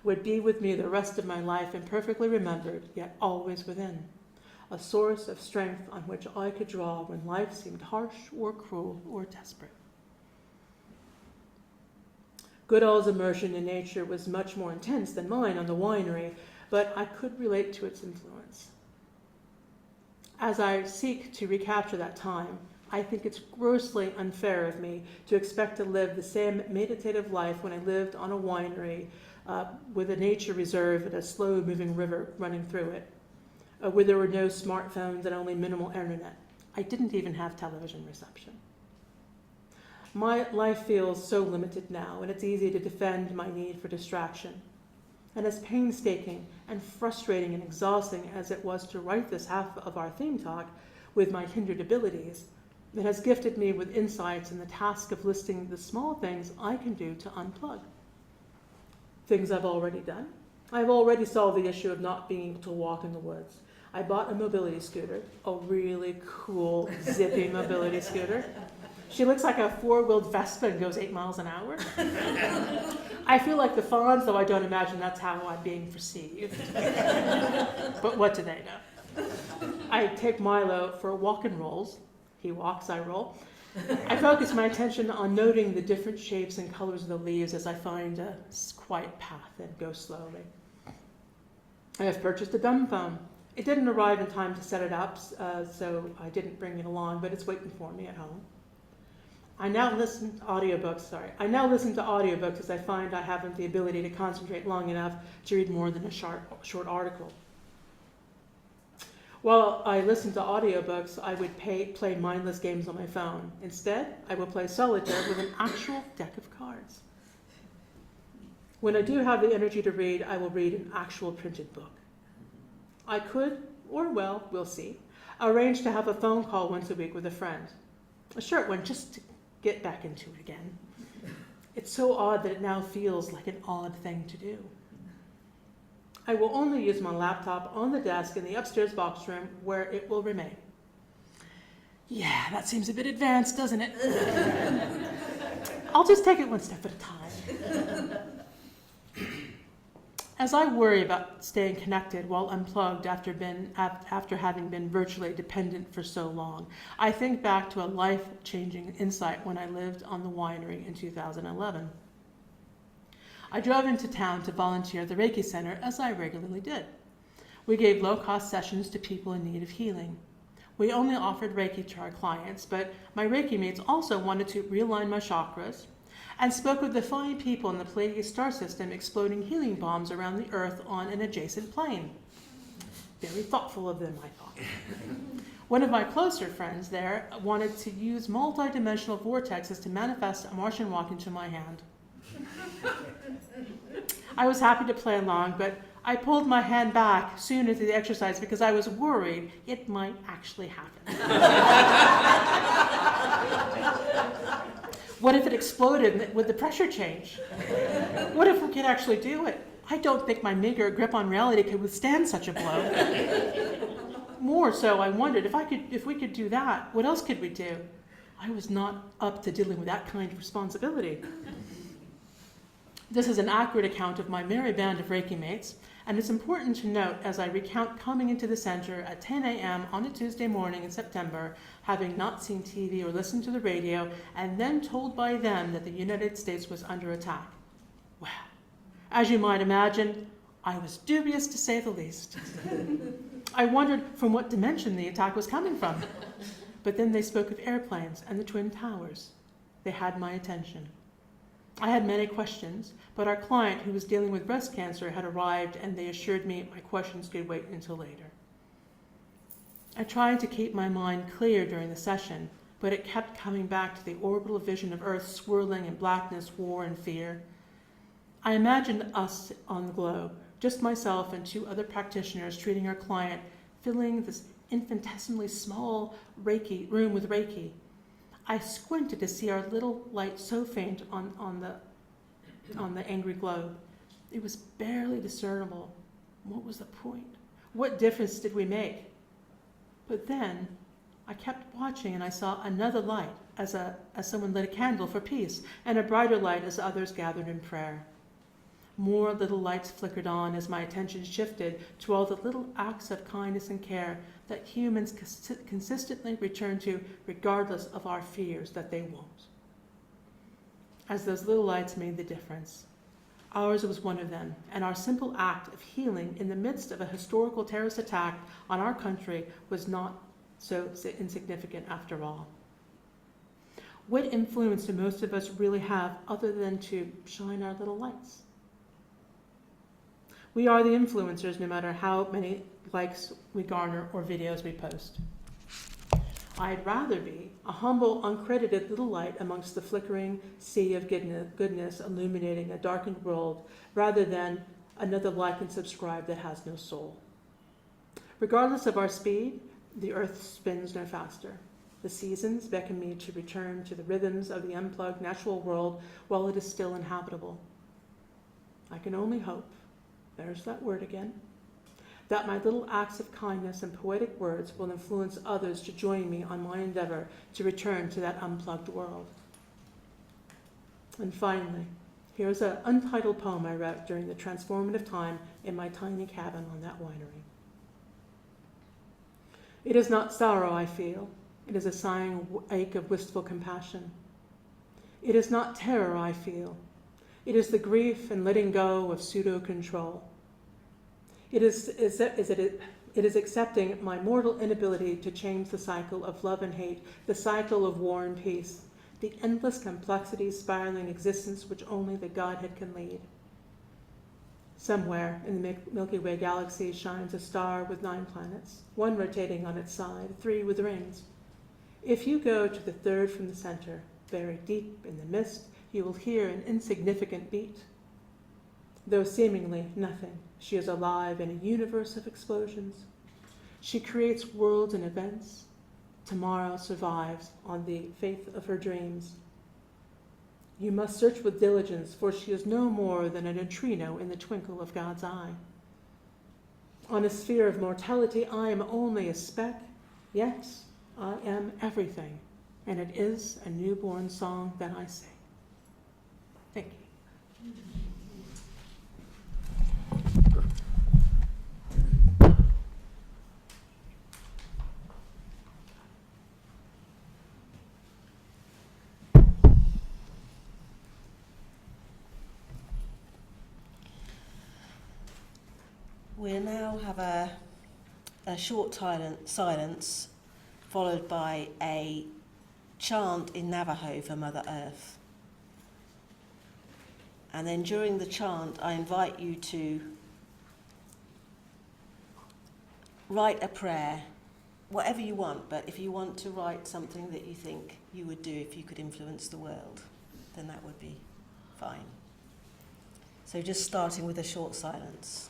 would be with me the rest of my life, imperfectly remembered, yet always within, a source of strength on which I could draw when life seemed harsh or cruel or desperate. Goodall's immersion in nature was much more intense than mine on the winery, but I could relate to its influence. As I seek to recapture that time, I think it's grossly unfair of me to expect to live the same meditative life when I lived on a winery with a nature reserve and a slow-moving river running through it, where there were no smartphones and only minimal internet. I didn't even have television reception. My life feels so limited now, and it's easy to defend my need for distraction. And as painstaking and frustrating and exhausting as it was to write this half of our theme talk with my hindered abilities, it has gifted me with insights in the task of listing the small things I can do to unplug. Things I've already done. I've already solved the issue of not being able to walk in the woods. I bought a mobility scooter, a really cool, zippy mobility scooter. She looks like a four-wheeled Vespa and goes 8 miles an hour. I feel like the Fonz, though I don't imagine that's how I'm being perceived. But what do they know? I take Milo for walk and rolls. He walks, I roll. I focus my attention on noting the different shapes and colors of the leaves as I find a quiet path and go slowly. I have purchased a dumb phone. It didn't arrive in time to set it up, so I didn't bring it along, but it's waiting for me at home. I now listen to audiobooks as I find I haven't the ability to concentrate long enough to read more than a short article. While I listen to audiobooks, I would play mindless games on my phone. Instead, I will play solitaire with an actual deck of cards. When I do have the energy to read, I will read an actual printed book. I could, or we'll see, arrange to have a phone call once a week with a friend. A short one, just to get back into it again. It's so odd that it now feels like an odd thing to do. I will only use my laptop on the desk in the upstairs box room where it will remain. Yeah, that seems a bit advanced, doesn't it? I'll just take it one step at a time. As I worry about staying connected while unplugged after having been virtually dependent for so long, I think back to a life-changing insight when I lived on the winery in 2011. I drove into town to volunteer at the Reiki Center, as I regularly did. We gave low-cost sessions to people in need of healing. We only offered Reiki to our clients, but my Reiki mates also wanted to realign my chakras and spoke of the fine people in the Pleiades star system exploding healing bombs around the Earth on an adjacent plane. Very thoughtful of them, I thought. One of my closer friends there wanted to use multi-dimensional vortexes to manifest a Martian walk into my hand. I was happy to play along, but I pulled my hand back soon into the exercise because I was worried it might actually happen. What if it exploded? Would the pressure change? What if we could actually do it? I don't think my meager grip on reality could withstand such a blow. More so, I wondered if we could do that, what else could we do? I was not up to dealing with that kind of responsibility. This is an accurate account of my merry band of Reiki mates, and it's important to note as I recount coming into the center at 10 a.m. on a Tuesday morning in September, having not seen TV or listened to the radio, and then told by them that the United States was under attack. Well, as you might imagine, I was dubious to say the least. I wondered from what dimension the attack was coming from. But then they spoke of airplanes and the Twin Towers. They had my attention. I had many questions, but our client, who was dealing with breast cancer, had arrived, and they assured me my questions could wait until later. I tried to keep my mind clear during the session, but it kept coming back to the orbital vision of Earth swirling in blackness, war, and fear. I imagined us on the globe, just myself and 2 other practitioners treating our client, filling this infinitesimally small room with Reiki. I squinted to see our little light so faint on the angry globe. It was barely discernible. What was the point? What difference did we make? But then I kept watching, and I saw another light as someone lit a candle for peace, and a brighter light as others gathered in prayer. More little lights flickered on as my attention shifted to all the little acts of kindness and care that humans consistently return to regardless of our fears that they won't. As those little lights made the difference, ours was one of them, and our simple act of healing in the midst of a historical terrorist attack on our country was not so insignificant after all. What influence do most of us really have other than to shine our little lights? We are the influencers no matter how many likes we garner or videos we post. I'd rather be a humble, uncredited little light amongst the flickering sea of goodness illuminating a darkened world rather than another like and subscribe that has no soul. Regardless of our speed, the earth spins no faster. The seasons beckon me to return to the rhythms of the unplugged natural world while it is still inhabitable. I can only hope, there's that word again, that my little acts of kindness and poetic words will influence others to join me on my endeavor to return to that unplugged world. And finally, here's an untitled poem I wrote during the transformative time in my tiny cabin on that winery. It is not sorrow I feel, it is a sighing ache of wistful compassion. It is not terror I feel, it is the grief and letting go of pseudo-control. It is accepting my mortal inability to change the cycle of love and hate, the cycle of war and peace, the endless complexities spiraling existence which only the Godhead can lead. Somewhere in the Milky Way galaxy shines a star with 9 planets, 1 rotating on its side, 3 with rings. If you go to the 3rd from the center, buried deep in the mist, you will hear an insignificant beat. Though seemingly nothing, she is alive in a universe of explosions. She creates worlds and events. Tomorrow survives on the faith of her dreams. You must search with diligence, for she is no more than a neutrino in the twinkle of God's eye. On a sphere of mortality, I am only a speck, yet I am everything, and it is a newborn song that I sing. Thank you. We'll now have a short silence followed by a chant in Navajo for Mother Earth. And then during the chant, I invite you to write a prayer, whatever you want, but if you want to write something that you think you would do if you could influence the world, then that would be fine. So just starting with a short silence.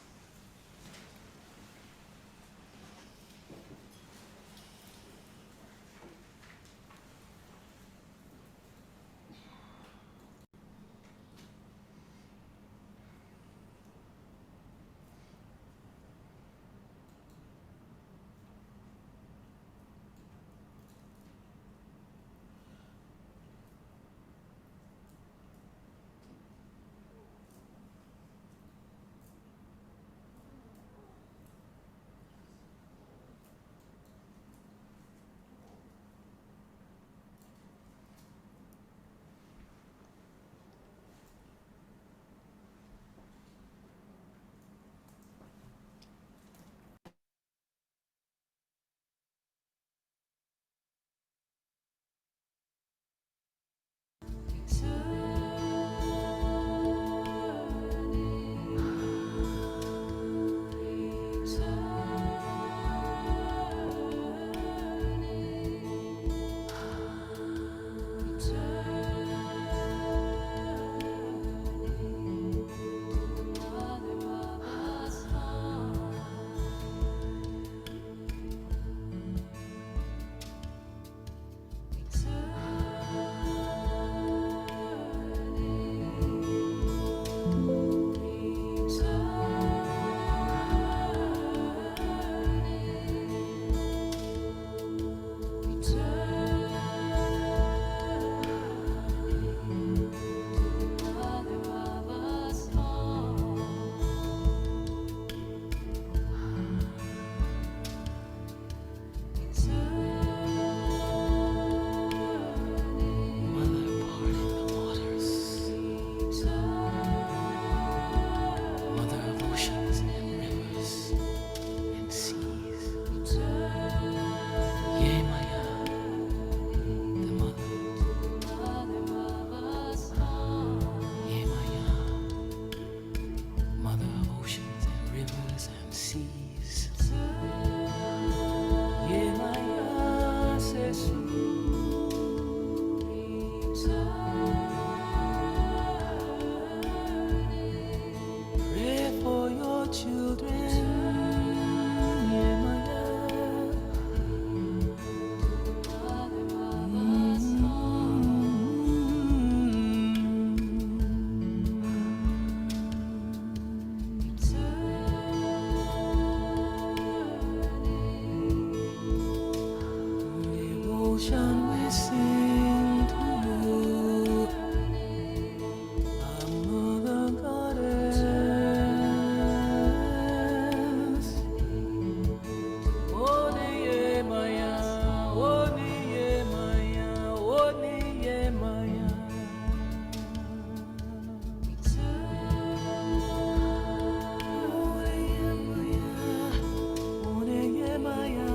Pray for your children. Devotion we sing to you, our mother goddess. Oniye Maya, Oniye Maya, Oniye Maya. Oniye Maya, Oniye Maya.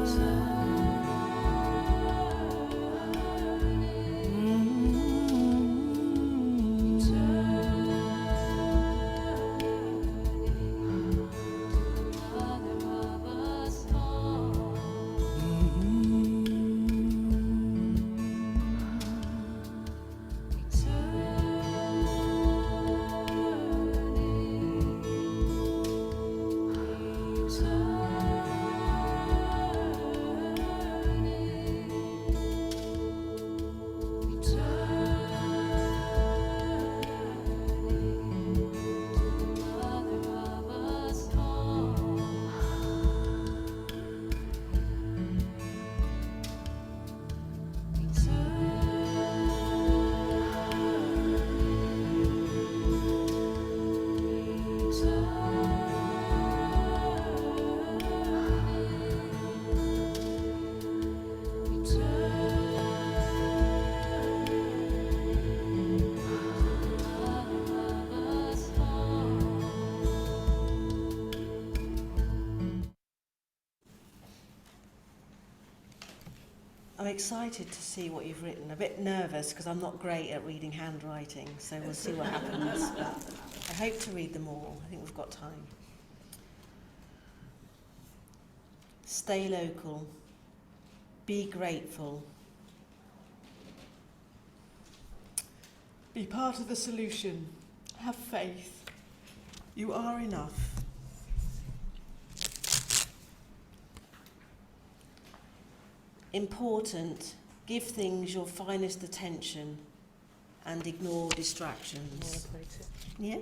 I'm excited to see what you've written. A bit nervous because I'm not great at reading handwriting, so we'll see what happens. I hope to read them all. I think we've got time. Stay local. Be grateful. Be part of the solution. Have faith. You are enough. Important, give things your finest attention and ignore distractions. Yeah?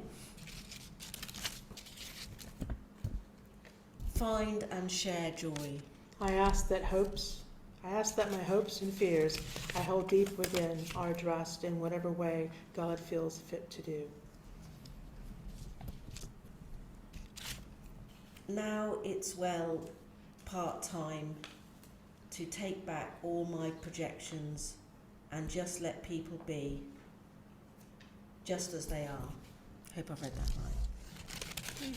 Find and share joy. I ask that my hopes and fears I hold deep within are addressed in whatever way God feels fit to do. Now it's well part-time to take back all my projections and just let people be just as they are. Hope I've read that right.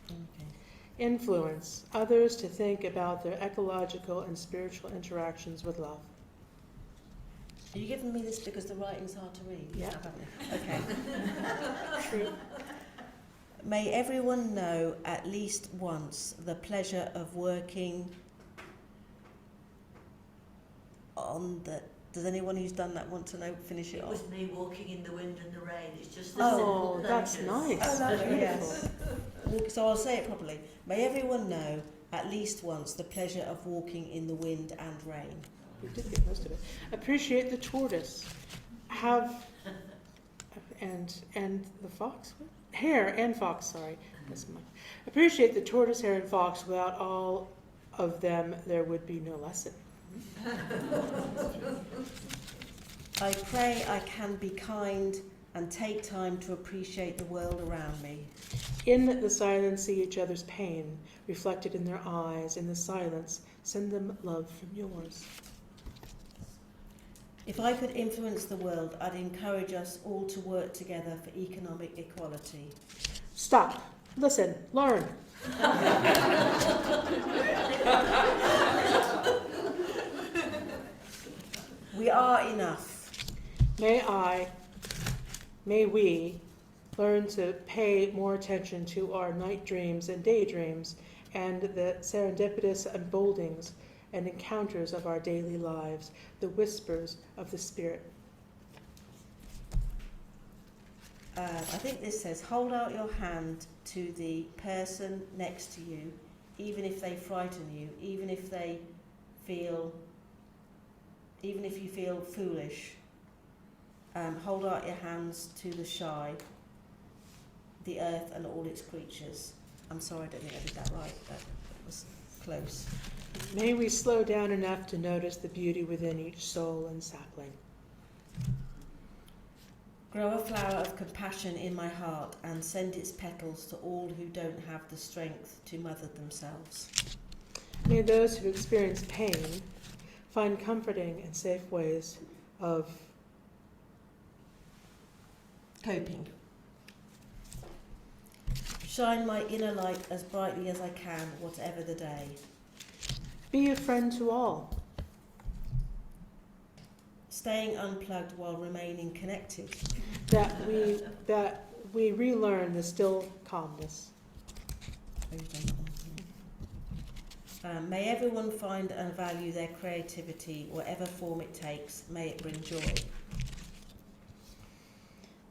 Okay. Influence others to think about their ecological and spiritual interactions with love. Are you giving me this because the writing's hard to read? Yeah. Okay. True. May everyone know at least once the pleasure of working on the... Does anyone who's done that want to know? Finish it It off. was me walking in the wind and the rain. It's just the Oh, simple that's pleasures. nice. Oh, lovely, Beautiful. yes. So I'll say it properly. May everyone know at least once the pleasure of walking in the wind and rain. We did get most of it. Appreciate the tortoise. Have and the fox? What? Hare and fox, sorry. That's my, appreciate the tortoise, hare, and fox. Without all of them, there would be no lesson. I pray I can be kind and take time to appreciate the world around me. In the silence, see each other's pain reflected in their eyes. In the silence, send them love from yours. If I could influence the world, I'd encourage us all to work together for economic equality. Stop. Listen. Learn. We are enough. May we learn to pay more attention to our night dreams and daydreams and the serendipitous unfoldings and encounters of our daily lives, the whispers of the Spirit. I think this says, hold out your hand to the person next to you, even if they frighten you, even if you feel foolish. Hold out your hands to the shy, the earth and all its creatures. I'm sorry, I don't think I did that right. That was close. May we slow down enough to notice the beauty within each soul and sapling. Grow a flower of compassion in my heart and send its petals to all who don't have the strength to mother themselves. May those who experience pain find comforting and safe ways of coping. Shine my inner light as brightly as I can, whatever the day. be a friend to all. Staying unplugged while remaining connected. That we relearn the still calmness. May everyone find and value their creativity, whatever form it takes. May it bring joy.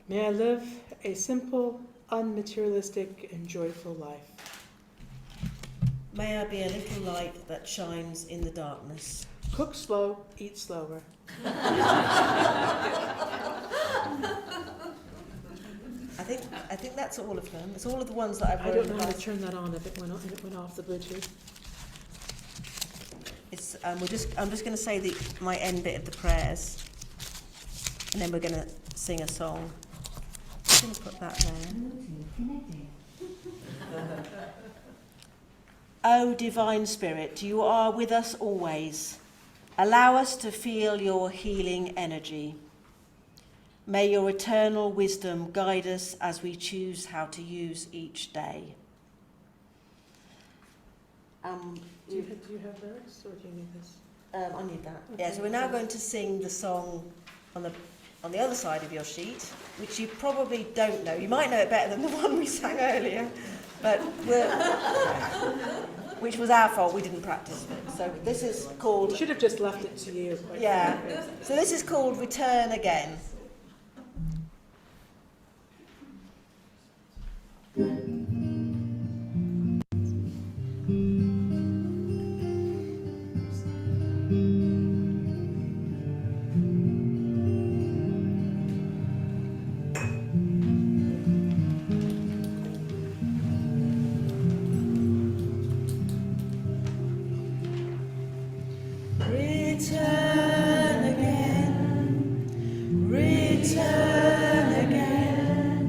May I live a simple, unmaterialistic, and joyful life. May I be a little light that shines in the darkness. Cook slow, eat slower. I think that's all of them. It's all of the ones that I've I wrote don't know how about. to turn that on if it went off the Bluetooth. It's I'm just going to say my end bit of the prayers, and then we're going to sing a song. I'm going to put that there. O Divine Spirit, you are with us always. Allow us to feel your healing energy. May your eternal wisdom guide us as we choose how to use each day. Do you have lyrics, or do you need this? I need that. Okay. Yeah, so we're now going to sing the song on the other side of your sheet, which you probably don't know. You might know it better than the one we sang earlier, but which was our fault. We didn't practice it. So this is called. We should have just left it to you. Yeah. So this is called Return Again. Return again, return again,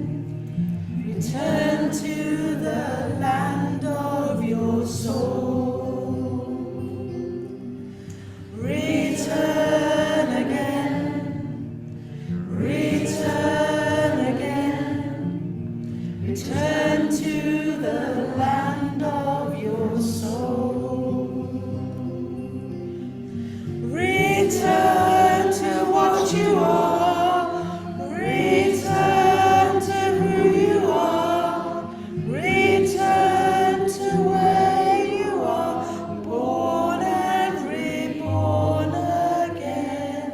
return to the land of your soul. Return again, return again, return to the land of your soul. Return to what you are, return to who you are, return to where you are, born and reborn again.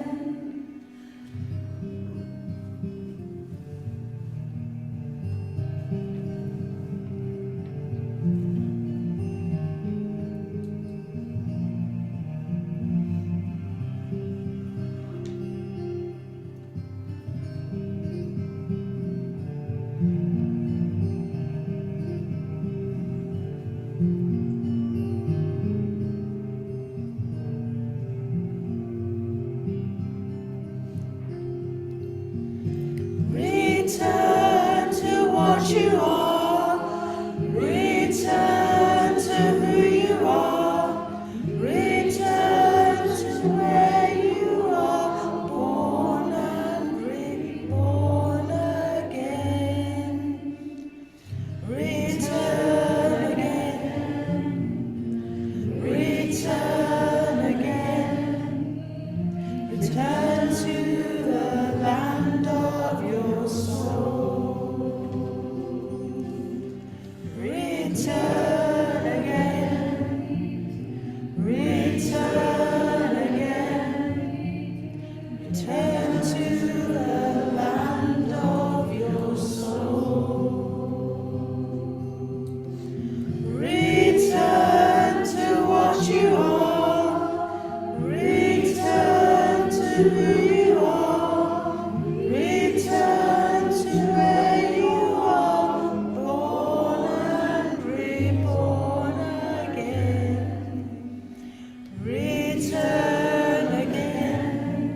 Return to what you are, return to who you are, return to where you are, born and reborn again. Return again, return again, return to the land of your soul. Return again, return Return again, return to the land of your soul. Return to what you are, return to who you are, return to where you are, born and reborn again. Return again,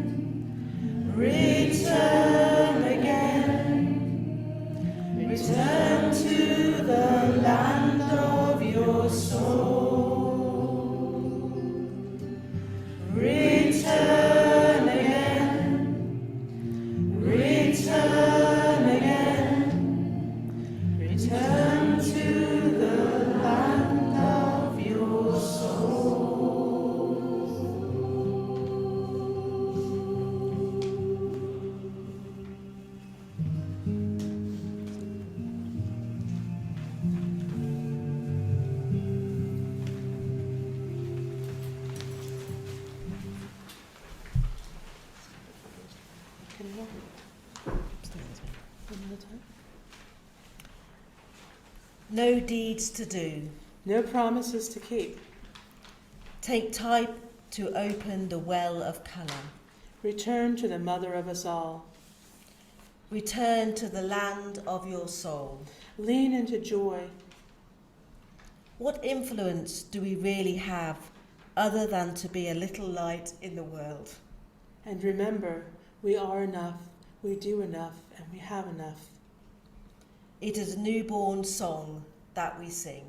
return again, return to the land of your soul. Return again, return again, return to the land of your soul. Can you another time? No deeds to do. No promises to keep. Take time to open the well of colour. Return to the mother of us all. Return to the land of your soul. Lean into joy. What influence do we really have other than to be a little light in the world? And remember, we are enough, we do enough, and we have enough. It is a newborn song that we sing.